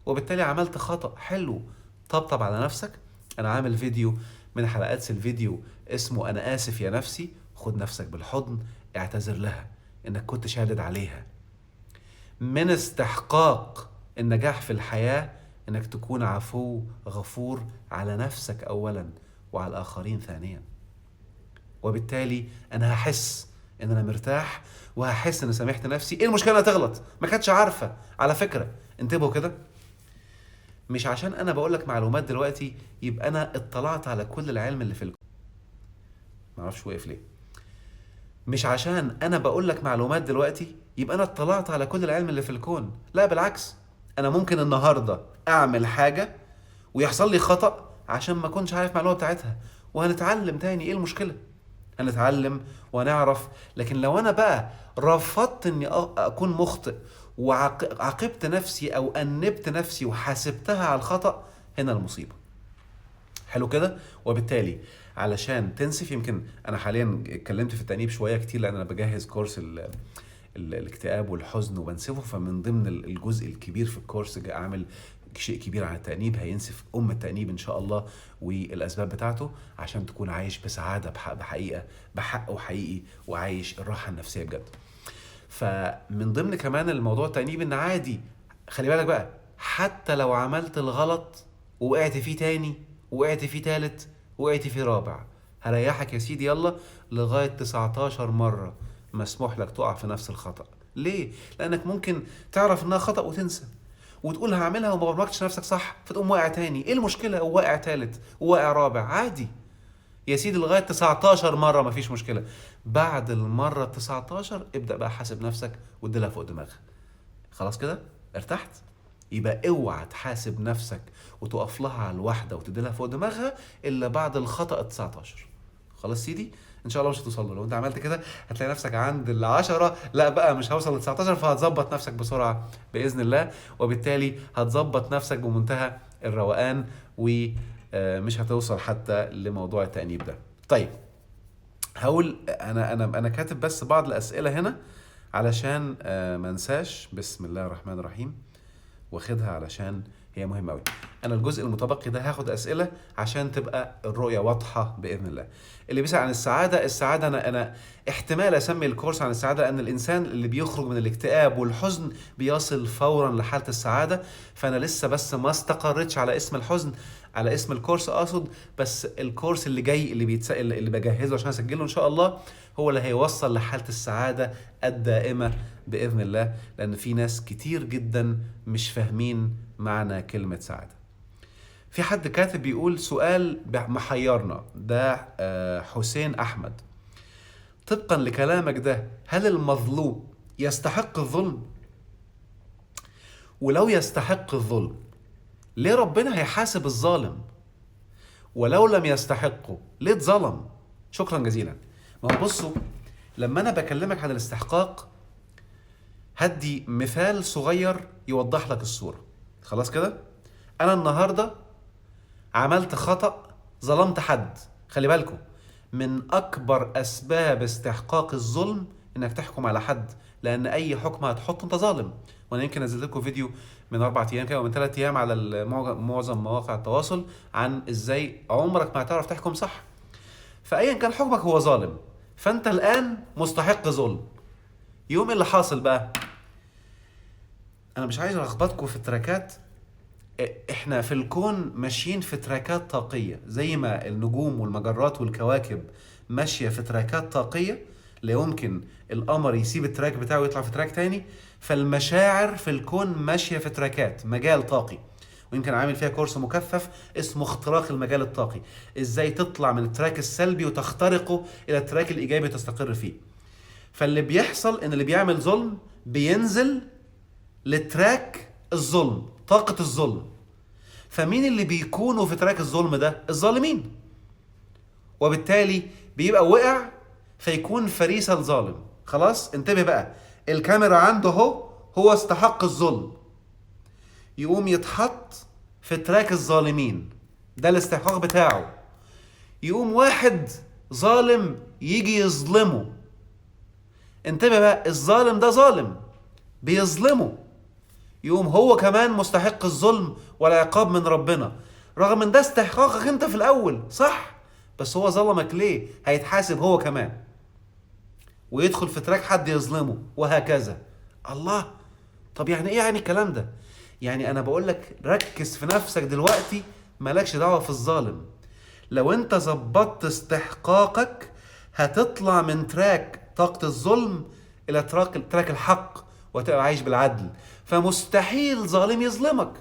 وبالتالي عملت خطأ. حلو، طبطب على نفسك. أنا عامل فيديو من حلقات الفيديو اسمه أنا آسف يا نفسي. خد نفسك بالحضن، اعتذر لها إنك كنت شادد عليها. من استحقاق النجاح في الحياة انك تكون عفو غفور على نفسك اولا، وعلى الاخرين ثانيا. وبالتالي انا هحس ان انا مرتاح، وهحس ان سامحت نفسي. ايه المشكلة تغلط؟ ما كانتش عارفة. على فكرة انتبهوا كده، مش عشان انا بقول لك معلومات دلوقتي يبقى انا اطلعت على كل العلم اللي في الكون. معرفش وقف ليه. مش عشان انا بقول لك معلومات دلوقتي يبقى انا اطلعت على كل العلم اللي في الكون، لا بالعكس. انا ممكن النهارده اعمل حاجه ويحصل لي خطأ عشان ما كنتش عارف المعلومه بتاعتها، وهنتعلم تاني. ايه المشكله؟ هنتعلم وهنعرف. لكن لو انا بقى رفضت اني اكون مخطئ، وعاقبت نفسي او انبت نفسي وحاسبتها على الخطأ، هنا المصيبه. حلو كده. وبالتالي علشان تنسف، يمكن انا حاليا اتكلمت في التأنيب شويه كتير لان انا بجهز كورس الاكتئاب والحزن وبنسفه، فمن ضمن الجزء الكبير في الكورس اعمل شيء كبير عن التأنيب، هينسف التأنيب ان شاء الله والاسباب بتاعته، عشان تكون عايش بسعاده بحقيقه، بحق وحقيقي، وعايش الراحه النفسيه بجد. فمن ضمن كمان الموضوع التأنيب ان عادي، خلي بالك بقى، حتى لو عملت الغلط ووقعت فيه تاني، وقعت فيه تالت، وقعت فيه رابع، هريحك يا سيدي يلا لغاية 19 مرة مسموح لك تقع في نفس الخطأ. ليه؟ لأنك ممكن تعرف إنها خطأ وتنسى، وتقول هعملها وما برمجتش نفسك صح، فتقوم واقع تاني. إيه المشكلة؟ وواقع تالت وواقع رابع، عادي يا سيدي لغاية 19 مرة، مفيش مشكلة. بعد المرة 19 ابدأ بقى حاسب نفسك واديلها فوق دماغك. خلاص كده؟ ارتحت؟ يبقى اوعى تحاسب نفسك وتقف لها على الواحدة وتديلها فوق دماغها إلا بعد الخطأ 19. خلاص سيدي؟ ان شاء الله مش هتوصل له. لو انت عملت كده هتلاقي نفسك عند 10، لا بقى مش هوصل ل19، فهتظبط نفسك بسرعة بإذن الله، وبالتالي هتظبط نفسك بمنتهى الروقان، ومش هتوصل حتى لموضوع التأنيب ده. طيب هقول انا كاتب بس بعض الأسئلة هنا علشان ما انساش. بسم الله الرحمن الرحيم، واخدها علشان هي مهمة قوي. انا الجزء المتبقي ده هاخد اسئله عشان تبقى الرؤيه واضحه باذن الله. اللي بيسال عن السعاده انا احتمال اسمي الكورس عن السعاده، لان الانسان اللي بيخرج من الاكتئاب والحزن بيصل فورا لحاله السعاده. فانا لسه بس ما استقرتش على اسم الحزن، على اسم الكورس اقصد. بس الكورس اللي جاي اللي بجهزه عشان اسجله ان شاء الله هو اللي هيوصل لحاله السعاده الدائمه باذن الله، لان في ناس كتير جدا مش فاهمين معنى كلمه سعاده. في حد كاتب بيقول سؤال محيرنا، ده حسين أحمد: طبقا لكلامك ده هل المظلوم يستحق الظلم؟ ولو يستحق الظلم ليه ربنا هيحاسب الظالم ولو لم يستحقه؟ ليه اتظلم؟ شكرا جزيلا. ما هو بصوا، لما انا بكلمك عن الاستحقاق هدي مثال صغير يوضح لك الصورة. خلاص كده؟ انا النهاردة عملت خطأ، ظلمت حد. خلي بالكم، من اكبر اسباب استحقاق الظلم انك تحكم على حد، لان اي حكم هتحطه انت ظالم. وانا يمكن نزلت لكم فيديو من 4 ايام كده ومن 3 ايام على معظم مواقع التواصل عن ازاي عمرك ما هتعرف تحكم صح. فايا كان حكمك هو ظالم، فانت الان مستحق ظلم. يوم اللي حاصل بقى، انا مش عايز الخبطكم في التراكات، احنا في الكون ماشيين في تراكات طاقية، زي ما النجوم والمجرات والكواكب ماشية في تراكات طاقية، لا يمكن القمر يسيب التراك بتاعه ويطلع في تراك تاني. فالمشاعر في الكون ماشية في تراكات، مجال طاقي، ويمكن عامل فيها كورس مكثف اسمه اختراق المجال الطاقي، ازاي تطلع من التراك السلبي وتخترقه الى التراك الايجابي تستقر فيه. فاللي بيحصل ان اللي بيعمل ظلم بينزل لتراك الظلم، طاقة الظلم. فمين اللي بيكونوا في تراك الظلم ده؟ الظالمين. وبالتالي بيبقى وقع فيكون فريسة الظالم. خلاص انتبه بقى، الكاميرا عنده هو استحق الظلم، يقوم يتحط في تراك الظالمين، ده الاستحقاق بتاعه. يقوم واحد ظالم يجي يظلمه. انتبه بقى، الظالم ده ظالم بيظلمه، يقوم هو كمان مستحق الظلم والعقاب من ربنا، رغم ان ده استحقاقك انت في الاول صح، بس هو ظلمك ليه؟ هيتحاسب هو كمان ويدخل في تراك حد يظلمه، وهكذا. الله، طب يعني ايه يعني الكلام ده؟ يعني انا بقول لك ركز في نفسك دلوقتي، مالكش دعوه في الظالم. لو انت ظبطت استحقاقك هتطلع من تراك طاقة الظلم الى تراك الحق، وتبقى عايش بالعدل. فمستحيل ظالم يظلمك،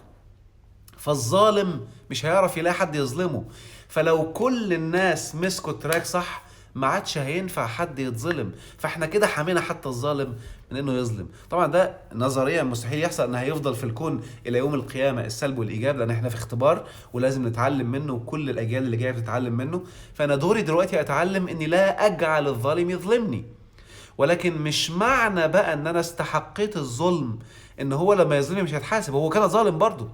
فالظالم مش هيعرف يلاقي حد يظلمه. فلو كل الناس مسكوا التراك صح ما عادش هينفع حد يتظلم، فاحنا كده حمينا حتى الظالم من انه يظلم. طبعا ده نظريا مستحيل يحصل، ان هيفضل في الكون الى يوم القيامه السلب والايجاب، لان احنا في اختبار ولازم نتعلم منه، وكل الاجيال اللي جايه بتتعلم منه. فانا دوري دلوقتي اتعلم اني لا اجعل الظالم يظلمني، ولكن مش معنى بقى ان انا استحقيت الظلم ان هو لما يظلمني مش هيتحاسب، هو كان ظالم برضه.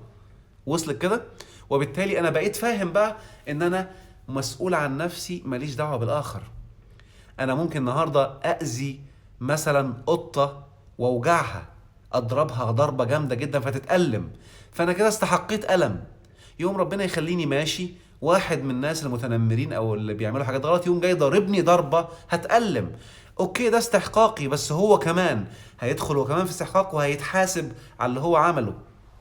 وصلت كده؟ وبالتالي انا بقيت فاهم بقى ان انا مسؤول عن نفسي، ماليش دعوه بالاخر. انا ممكن النهارده اذي مثلا قطه واوجعها، اضربها ضربه جامده جدا فتتالم، فانا كده استحقيت الم. يوم ربنا يخليني ماشي، واحد من الناس المتنمرين او اللي بيعملوا حاجات غلط يوم جاي ضاربني ضربه هتالم، اوكي ده استحقاقي، بس هو كمان هيدخل وكمان في استحقاق وهيتحاسب على اللي هو عمله.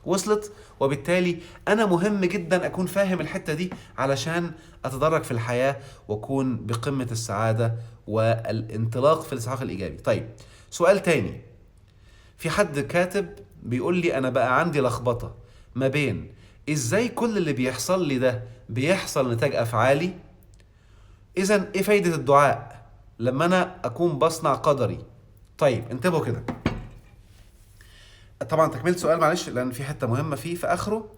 وصلت؟ وبالتالي انا مهم جدا اكون فاهم الحتة دي علشان اتدرج في الحياة واكون بقمة السعادة والانطلاق في الاستحقاق الايجابي. طيب سؤال تاني، في حد كاتب بيقول لي انا بقى عندي لخبطة ما بين ازاي كل اللي بيحصل لي ده بيحصل نتاج افعالي، اذا ايه فايدة الدعاء لما انا اكون بصنع قدري. طيب انتبهوا كده، طبعا تكملة سؤال معلش لان في حتة مهمة فيه في اخره.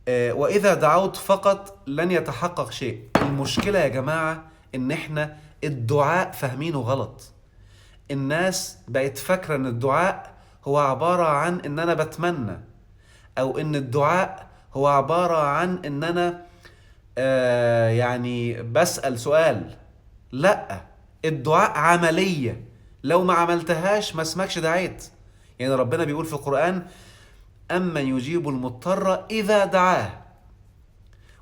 واذا دعوت فقط لن يتحقق شيء. المشكلة يا جماعة ان احنا الدعاء فاهمينه غلط. الناس بقت فاكرة ان الدعاء هو عبارة عن ان انا بتمنى، او ان الدعاء هو عبارة عن ان انا يعني بسأل سؤال. لا، الدعاء عملية، لو ما عملتهاش ما اسمكش دعيت. يعني ربنا بيقول في القرآن أمن يجيب المضطر إذا دعاه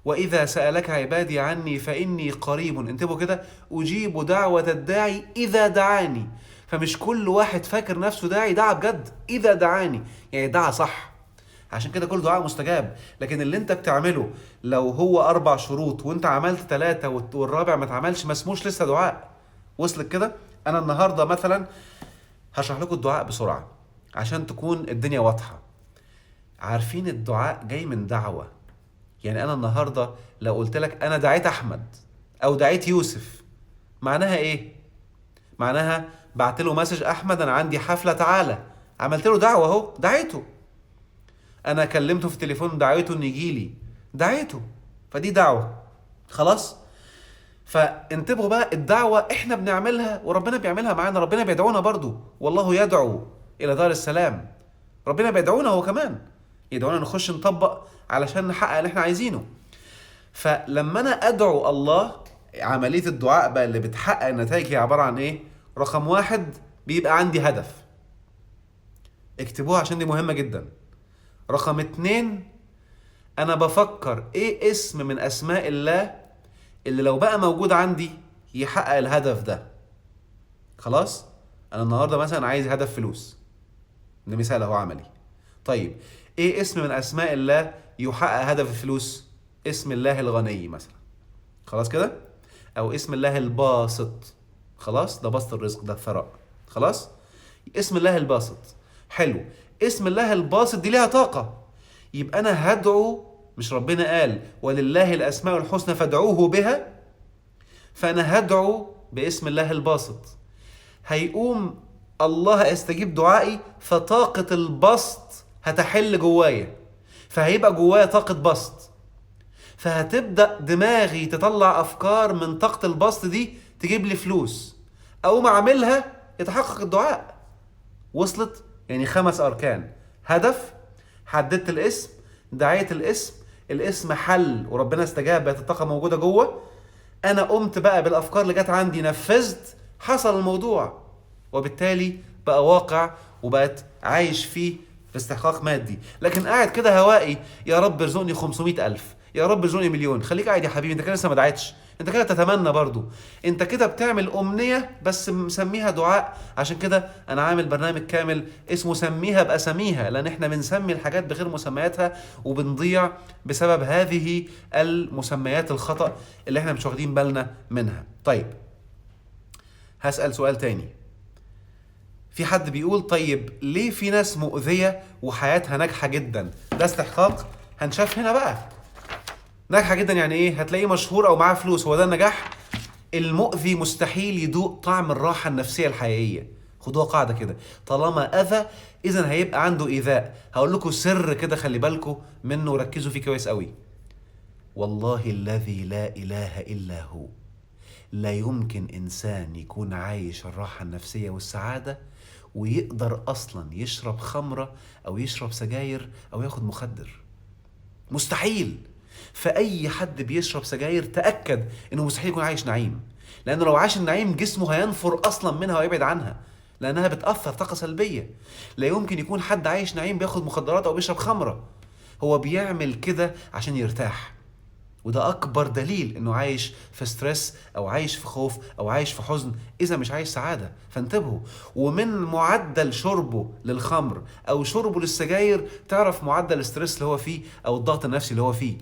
وإذا سألك عبادي عني فإني قريب، انتبهوا كده، أجيب دعوة الداعي إذا دعاني. فمش كل واحد فاكر نفسه داعي دعا بجد، إذا دعاني يعني دعا صح، عشان كده كل دعاء مستجاب. لكن اللي انت بتعمله لو هو 4 شروط وانت عملت 3 والرابع ما اتعملش ما اسموش لسه دعاء. وصلت كده؟ انا النهارده مثلا هشرح لكم الدعاء بسرعة عشان تكون الدنيا واضحة. عارفين الدعاء جاي من دعوة. يعني انا النهاردة لو قلت لك انا دعيت احمد او دعيت يوسف، معناها ايه؟ معناها بعت له مسج احمد انا عندي حفلة تعالى، عملت له دعوة اهو، دعيته. انا كلمته في التليفون، دعيته انه يجيلي، دعيته، فدي دعوة. خلاص؟ فانتبهوا بقى، الدعوة احنا بنعملها وربنا بيعملها معانا. ربنا بيدعونا برضو، والله يدعو الى دار السلام. ربنا بيدعونا هو كمان، يدعونا نخش نطبق علشان نحقق اللي احنا عايزينه. فلما انا ادعو الله، عملية الدعاء بقى اللي بتحقق النتائج هي عبارة عن ايه؟ رقم 1، بيبقى عندي هدف، اكتبوها عشان دي مهمة جدا. رقم 2، انا بفكر ايه اسم من اسماء الله اللي لو بقى موجود عندي يحقق الهدف ده. خلاص؟ انا النهاردة مثلا عايز هدف فلوس، ده مثال اهو عملي. طيب ايه اسم من اسماء الله يحقق هدف الفلوس؟ اسم الله الغني مثلا. خلاص كده؟ او اسم الله الباسط. خلاص؟ ده بسط الرزق، ده الثراء. خلاص؟ اسم الله الباسط. حلو. اسم الله الباسط دي ليها طاقة، يبقى انا هدعو، مش ربنا قال ولله الاسماء الحسنى فادعوه بها؟ فانا هدعو باسم الله الباسط، هيقوم الله يستجيب دعائي، فطاقة البسط هتحل جوايا، فهيبقى جوايا طاقة بسط، فهتبدأ دماغي تطلع أفكار من طاقة البسط دي تجيب لي فلوس، أقوم أعملها يتحقق الدعاء. وصلت؟ يعني 5 أركان: هدف، حددت الاسم، دعيت الاسم حل وربنا استجاب، بقت الطاقة موجودة جوه، أنا قمت بقى بالأفكار اللي جت عندي، نفذت، حصل الموضوع، وبالتالي بقى واقع وبقت عايش فيه في استحقاق مادي. لكن قاعد كده هوائي، يا رب ارزقني 500,000، يا رب ارزقني مليون، خليك قاعد يا حبيبي، انت كده لسه ما دعيتش، انت كده تتمنى برضو، انت كده بتعمل امنية بس مسميها دعاء. عشان كده انا عامل برنامج كامل اسمه سميها باساميها، لان احنا بنسمي الحاجات بغير مسمياتها وبنضيع بسبب هذه المسميات الخطأ اللي احنا مش واخدين بالنا منها. طيب هسأل سؤال تاني. في حد بيقول طيب ليه في ناس مؤذية وحياتها ناجحة جدا؟ ده استحقاق؟ هنشاف هنا بقى. ناجحة جدا يعني ايه؟ هتلاقيه مشهور او معاه فلوس، هو ده النجاح؟ المؤذي مستحيل يدوق طعم الراحة النفسية الحقيقية. خدوها قاعدة كده، طالما اذى اذا هيبقى عنده ايذاء. هقول لكم سر كده خلي بالكم منه وركزوا فيه كويس قوي. والله الذي لا اله الا هو، لا يمكن انسان يكون عايش الراحة النفسية والسعادة ويقدر اصلا يشرب خمرة او يشرب سجاير او ياخد مخدر. مستحيل. فاي حد بيشرب سجاير تأكد انه مستحيل يكون عايش نعيم، لانه لو عاش النعيم جسمه هينفر اصلا منها ويبعد عنها، لانها بتأثر طاقة سلبية. لا يمكن يكون حد عايش نعيم بياخد مخدرات او بيشرب خمرة، هو بيعمل كده عشان يرتاح، وده اكبر دليل انه عايش في ستريس او عايش في خوف او عايش في حزن، اذا مش عايش سعادة. فانتبهوا. ومن معدل شربه للخمر او شربه للسجاير تعرف معدل الستريس اللي هو فيه او الضغط النفسي اللي هو فيه،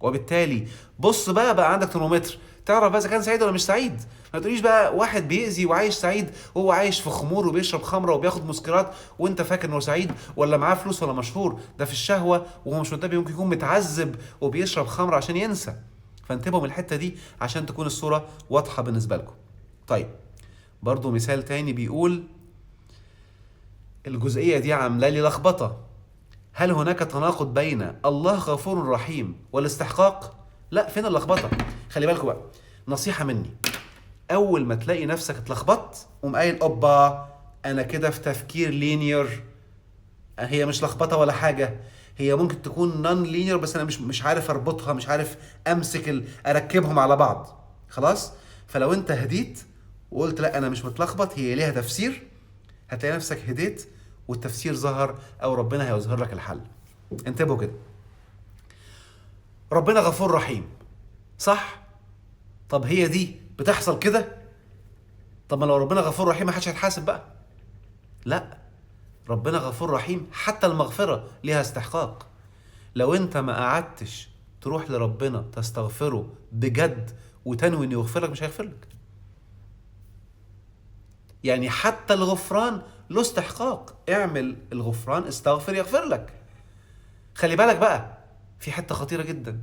وبالتالي بص بقى عندك ترمومتر تعرف بقى اذا كان سعيد ولا مش سعيد. ما تقوليش بقى واحد بيأذي وعايش سعيد وهو عايش في خمور وبيشرب خمره وبياخد مسكرات وانت فاكر انه سعيد، ولا معاه فلوس ولا مشهور، ده في الشهوه وهو مش منتبه ممكن يكون متعذب وبيشرب خمره عشان ينسى. فانتبهوا من الحته دي عشان تكون الصوره واضحه بالنسبه لكم. طيب برضو مثال تاني بيقول الجزئيه دي عامله لي لخبطه. هل هناك تناقض بين الله غفور رحيم والاستحقاق؟ لا، فين اللخبطه؟ خلي بالكم بقى، نصيحه مني، اول ما تلاقي نفسك اتلخبطت قوم قايل اوبا انا كده في تفكير لينير. هي مش لخبطه ولا حاجه، هي ممكن تكون نون لينير بس انا مش عارف اربطها، مش عارف امسك اركبهم على بعض. خلاص؟ فلو انت هديت وقلت لا انا مش متلخبط، هي ليها تفسير، هتلاقي نفسك هديت والتفسير ظهر او ربنا هيظهر لك الحل. انتبهوا كده، ربنا غفور رحيم صح؟ طب هي دي بتحصل كده؟ طب ما لو ربنا غفور رحيم ما حدش هيتحاسب بقى؟ لا، ربنا غفور رحيم حتى المغفرة ليها استحقاق. لو انت ما قعدتش تروح لربنا تستغفره بجد وتنوي انه يغفرك مش هيغفرلك. يعني حتى الغفران له استحقاق، اعمل الغفران استغفر يغفر لك. خلي بالك بقى في حتة خطيرة جدا،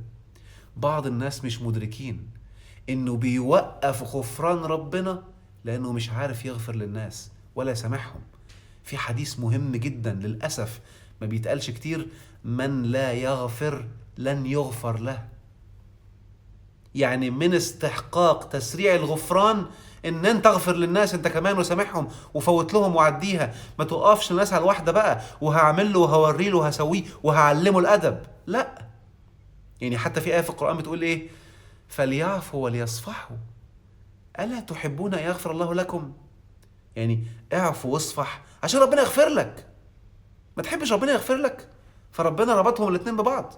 بعض الناس مش مدركين انه بيوقف غفران ربنا لانه مش عارف يغفر للناس ولا يسامحهم. في حديث مهم جدا للأسف ما بيتقالش كتير، من لا يغفر لن يغفر له. يعني من استحقاق تسريع الغفران ان انت اغفر للناس انت كمان وسامحهم وفوت لهم وعديها. ما توقفش الناس على الواحده بقى وهعمل له وهوري له وهسويه وهعلمه الادب، لا. يعني حتى في آية في القرآن بتقول ايه؟ فليعفوا وليصفحوا ألا تحبون أن يغفر الله لكم؟ يعني اعفوا واصفح عشان ربنا يغفر لك. ما تحبش ربنا يغفر لك؟ فربنا ربطهم الاتنين ببعض.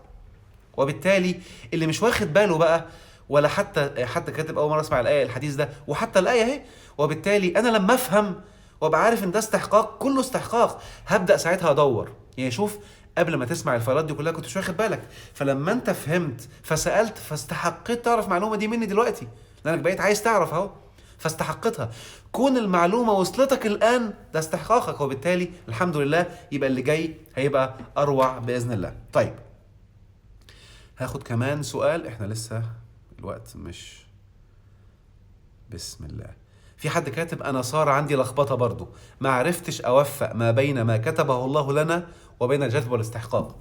وبالتالي اللي مش واخد باله بقى، ولا حتى كاتب اول مره اسمع الايه الحديث ده، وحتى الايه اهي، وبالتالي انا لما افهم وابقى عارف ان ده استحقاق، كله استحقاق، هبدا ساعتها ادور. يعني شوف، قبل ما تسمع الفايلات دي كلها كنت مش واخد بالك، فلما انت فهمت فسالت فاستحقيت تعرف المعلومه دي مني دلوقتي، لانك بقيت عايز تعرف اهو فاستحقتها. كون المعلومه وصلتك الان ده استحقاقك، وبالتالي الحمد لله يبقى اللي جاي هيبقى اروع باذن الله. طيب هاخد كمان سؤال، احنا لسه الوقت مش، بسم الله. في حد كاتب انا صار عندي لخبطه برضو، ما عرفتش اوفق ما بين ما كتبه الله لنا وبين الجذب والاستحقاق.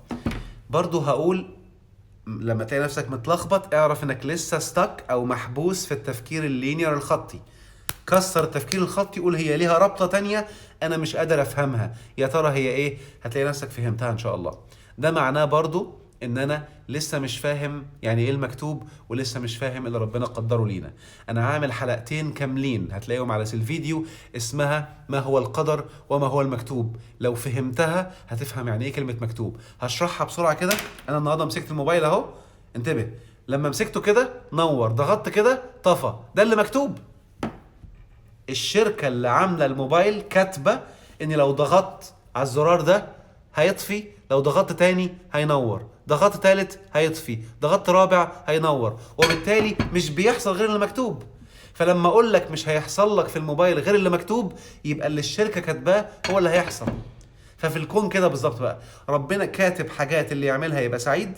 برضو هقول لما تلاقي نفسك متلخبط اعرف انك لسه ستك او محبوس في التفكير اللينير الخطي. كسر التفكير الخطي، قول هي ليها رابطه تانية انا مش قادر افهمها، يا ترى هي ايه؟ هتلاقي نفسك فهمتها ان شاء الله. ده معناه برضو ان انا لسه مش فاهم يعني ايه المكتوب، ولسه مش فاهم اللي ربنا قدره لينا. انا عامل حلقتين كاملين هتلاقيهم على الفيديو اسمها ما هو القدر وما هو المكتوب. لو فهمتها هتفهم يعني ايه كلمة مكتوب. هشرحها بسرعة كده. انا النهاردة مسكت الموبايل اهو، انتبه، لما مسكته كده نور، ضغطت كده طفى، ده اللي مكتوب. الشركة اللي عاملة الموبايل كاتبة ان لو ضغطت على الزرار ده هيطفي، لو ضغطت تاني هينور، ضغطت تالت هيطفي، ضغطت رابع هينور، وبالتالي مش بيحصل غير اللي مكتوب. فلما اقول لك مش هيحصل لك في الموبايل غير اللي مكتوب، يبقى اللي الشركة كاتباه هو اللي هيحصل. ففي الكون كده بالظبط بقى، ربنا كاتب حاجات اللي يعملها يبقى سعيد،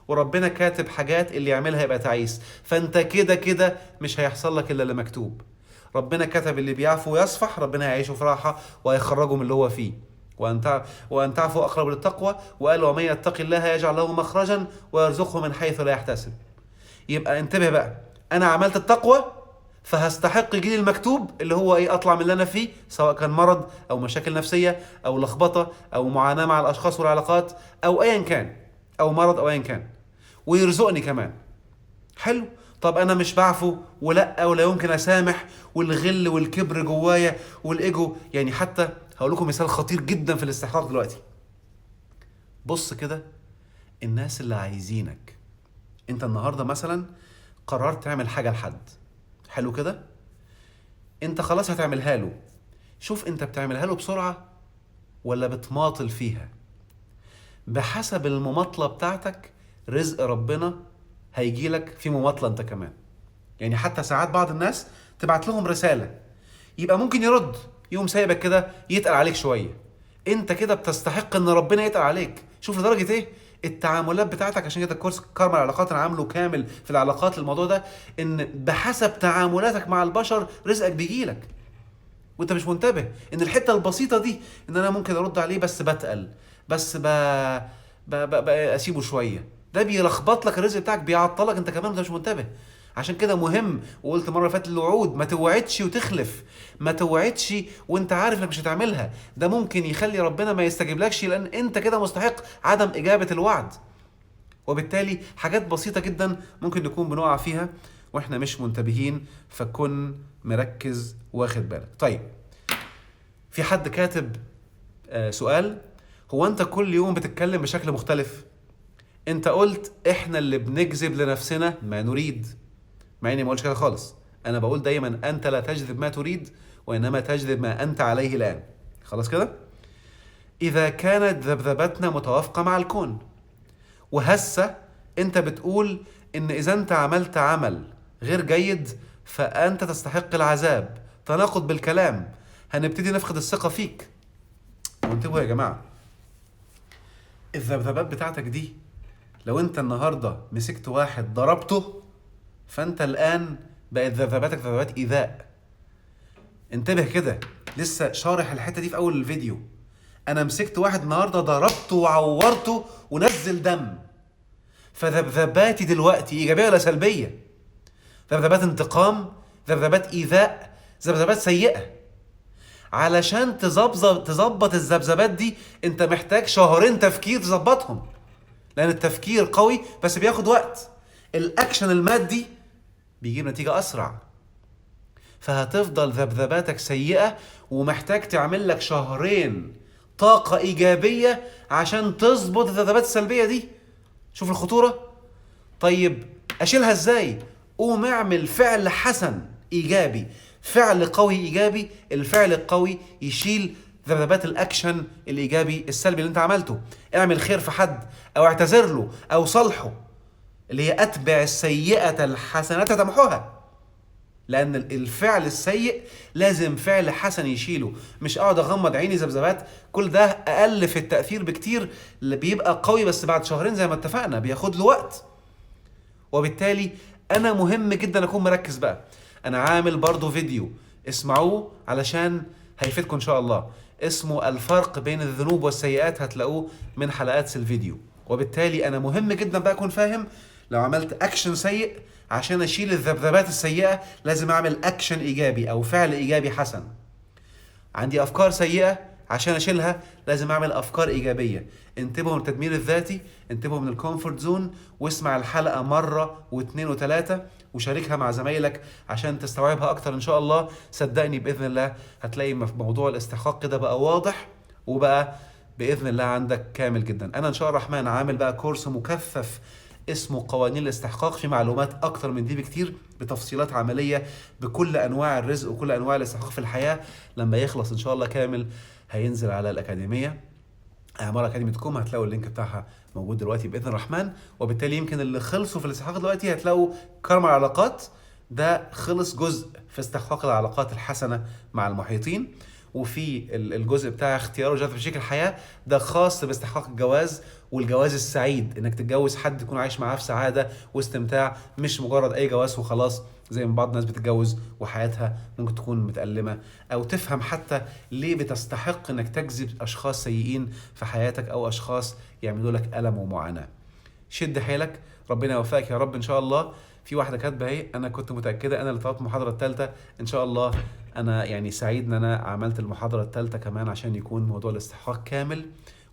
وربنا كاتب حاجات اللي يعملها يبقى تعيس. فانت كده كده مش هيحصل لك الا اللي مكتوب. ربنا كتب اللي بيعفو ويصفح ربنا هيعيشه في راحة وهيخرجه من اللي هو فيه، وأن تعفوا أقرب للتقوى، وقال ومن يتق الله يجعل له مخرجا ويرزقه من حيث لا يحتسب. يبقى انتبه بقى، أنا عملت التقوى فهستحق يجيلي المكتوب اللي هو ايه؟ اطلع من اللي انا فيه، سواء كان مرض او مشاكل نفسية او لخبطة او معاناة مع الاشخاص والعلاقات او ايا كان، او مرض او ايا كان، ويرزقني كمان. حلو. طب انا مش بعفو ولا يمكن اسامح، والغل والكبر جوايا والايجو. يعني حتى هقول لكم مثال خطير جدا في الاستحقاق دلوقتي. بص كده، الناس اللي عايزينك، انت النهارده مثلا قررت تعمل حاجه لحد، حلو كده، انت خلاص هتعملها له. شوف انت بتعملها له بسرعه ولا بتماطل فيها. بحسب المماطله بتاعتك رزق ربنا هيجيلك في مماطله انت كمان. يعني حتى ساعات بعض الناس تبعت لهم رساله، يبقى ممكن يرد، يقوم سايبك كده يتقل عليك شويه. انت كده بتستحق ان ربنا يتقل عليك. شوف لدرجه ايه التعاملات بتاعتك. عشان كده الكورس كارما العلاقات انا عامله كامل في العلاقات الموضوع ده، ان بحسب تعاملاتك مع البشر رزقك بيجيلك، وانت مش منتبه ان الحته البسيطه دي ان انا ممكن ارد عليه بس بتقل، بس اسيبه شويه، ده بيلخبط لك الرزق بتاعك، بيعطلك انت كمان وانت مش منتبه. عشان كده مهم، وقلت مره فاتت الوعود، ما توعدش وتخلف، ما توعدش وانت عارف انك مش هتعملها. ده ممكن يخلي ربنا ما يستجيبلكش، لان انت كده مستحق عدم اجابه الوعد. وبالتالي حاجات بسيطه جدا ممكن نكون بنقع فيها واحنا مش منتبهين، فكن مركز واخد بالك. طيب في حد كاتب سؤال، هو انت كل يوم بتتكلم بشكل مختلف؟ انت قلت احنا اللي بنجذب لنفسنا ما نريد، مع اني ما قلتش كده خالص. انا بقول دايما انت لا تجذب ما تريد، وانما تجذب ما انت عليه الان. خلاص كده. اذا كانت ذبذبتنا متوافقة مع الكون، وهسه انت بتقول ان اذا انت عملت عمل غير جيد فانت تستحق العذاب، تناقض بالكلام، هنبتدي نفقد الثقة فيك. وانتبهوا يا جماعة، الذبذبات بتاعتك دي لو انت النهاردة مسكت واحد ضربته، فانت الان بقت ذبذباتك ذبذبات ايذاء. انتبه كده، لسه شارح الحتة دي في اول الفيديو. انا مسكت واحد النهارده ضربته وعورته ونزل دم، فذبذباتي دلوقتي ايجابيه ولا سلبيه؟ ذبذبات انتقام، ذبذبات ايذاء، ذبذبات سيئه. علشان تظبط الذبذبات دي انت محتاج شهرين تفكير تظبطهم، لان التفكير قوي بس بياخد وقت. الاكشن المادي بيجيب نتيجه اسرع. فهتفضل ذبذباتك سيئه ومحتاج تعمل لك شهرين طاقه ايجابيه عشان تظبط الذبذبات السلبيه دي. شوف الخطوره. طيب اشيلها ازاي؟ قوم اعمل فعل حسن ايجابي، فعل قوي ايجابي. الفعل القوي يشيل ذبذبات الاكشن الايجابي السلبي اللي انت عملته. اعمل خير في حد، او اعتذر له، او صالحه، اللي هي اتبع السيئة الحسنة تمحوها. لان الفعل السيء لازم فعل حسن يشيله. مش اقعد اغمض عيني ذبذبات، كل ده اقل في التأثير بكتير. اللي بيبقى قوي بس بعد شهرين زي ما اتفقنا بياخد له وقت. وبالتالي انا مهم جدا اكون مركز بقى. انا عامل برضو فيديو اسمعوه علشان هيفيدكم ان شاء الله، اسمه الفرق بين الذنوب والسيئات، هتلاقوه من حلقات الفيديو. وبالتالي انا مهم جدا بقى اكون فاهم لو عملت اكشن سيء عشان اشيل الذبذبات السيئة لازم اعمل اكشن ايجابي او فعل ايجابي حسن. عندي افكار سيئة عشان اشيلها لازم اعمل افكار ايجابية. انتبهوا من التدمير الذاتي، انتبهوا من الكومفورت زون، واسمع الحلقة مرة واثنين وثلاثة وشاركها مع زمايلك عشان تستوعبها اكتر ان شاء الله. صدقني باذن الله هتلاقي موضوع الاستحقاق كده بقى واضح، وبقى باذن الله عندك كامل جدا. انا ان شاء الله الرحمن عامل بقى كورس مكثف اسمه قوانين الاستحقاق، في معلومات اكتر من دي بكتير بتفصيلات عملية بكل انواع الرزق وكل انواع الاستحقاق في الحياة. لما يخلص ان شاء الله كامل هينزل على الاكاديمية اعمار اكاديمي.com، هتلاقوا اللينك بتاعها موجود دلوقتي باذن الرحمن. وبالتالي يمكن اللي خلصوا في الاستحقاق دلوقتي هتلاقوا كرم العلاقات، ده خلص جزء في استحقاق العلاقات الحسنة مع المحيطين، وفي الجزء بتاع اختيار وجذب شريك الحياة ده خاص باستحقاق الجواز والجواز السعيد، انك تتجوز حد تكون عايش معاه في سعادة واستمتاع، مش مجرد اي جواز وخلاص زي ما بعض الناس بتتجوز وحياتها ممكن تكون متألمة. او تفهم حتى ليه بتستحق انك تجذب اشخاص سيئين في حياتك او اشخاص يعملوا لك ألم ومعاناة. شد حيلك، ربنا يوفقك يا رب ان شاء الله. في واحدة كاتبة اهي، انا كنت متأكدة انا اللي طلبت المحاضرة الثالثة ان شاء الله. انا يعني سعيد ان انا عملت المحاضرة الثالثة كمان عشان يكون موضوع الاستحقاق كامل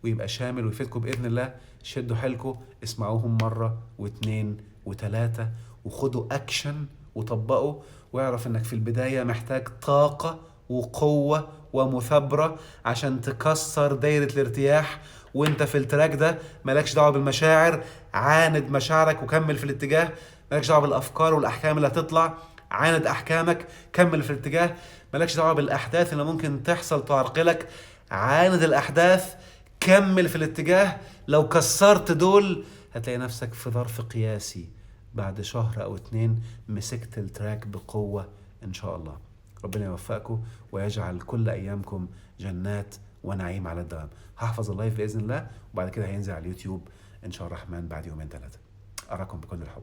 ويبقى شامل ويفيدكم باذن الله. شدوا حيلكم، اسمعوهم مرة واثنين وثلاثة وخدوا اكشن وطبقوا، واعرف انك في البداية محتاج طاقة وقوة ومثابرة عشان تكسر دايرة الارتياح. وانت في التراك ده مالكش دعوة بالمشاعر، عاند مشاعرك وكمل في الاتجاه. مالكش دعوة بالافكار والاحكام اللي هتطلع، عاند احكامك كمل في الاتجاه. مالكش دعوة بالاحداث اللي ممكن تحصل تعرقلك، عاند الاحداث كمل في الاتجاه. لو كسرت دول هتلاقي نفسك في ظرف قياسي بعد شهر او 2 مسكت التراك بقوة ان شاء الله. ربنا يوفقكم ويجعل كل ايامكم جنات ونعيم على الدوام. هحفظ اللايف باذن الله وبعد كده هينزل على اليوتيوب ان شاء الله الرحمن بعد 2-3 يوم. اراكم بكل الحب.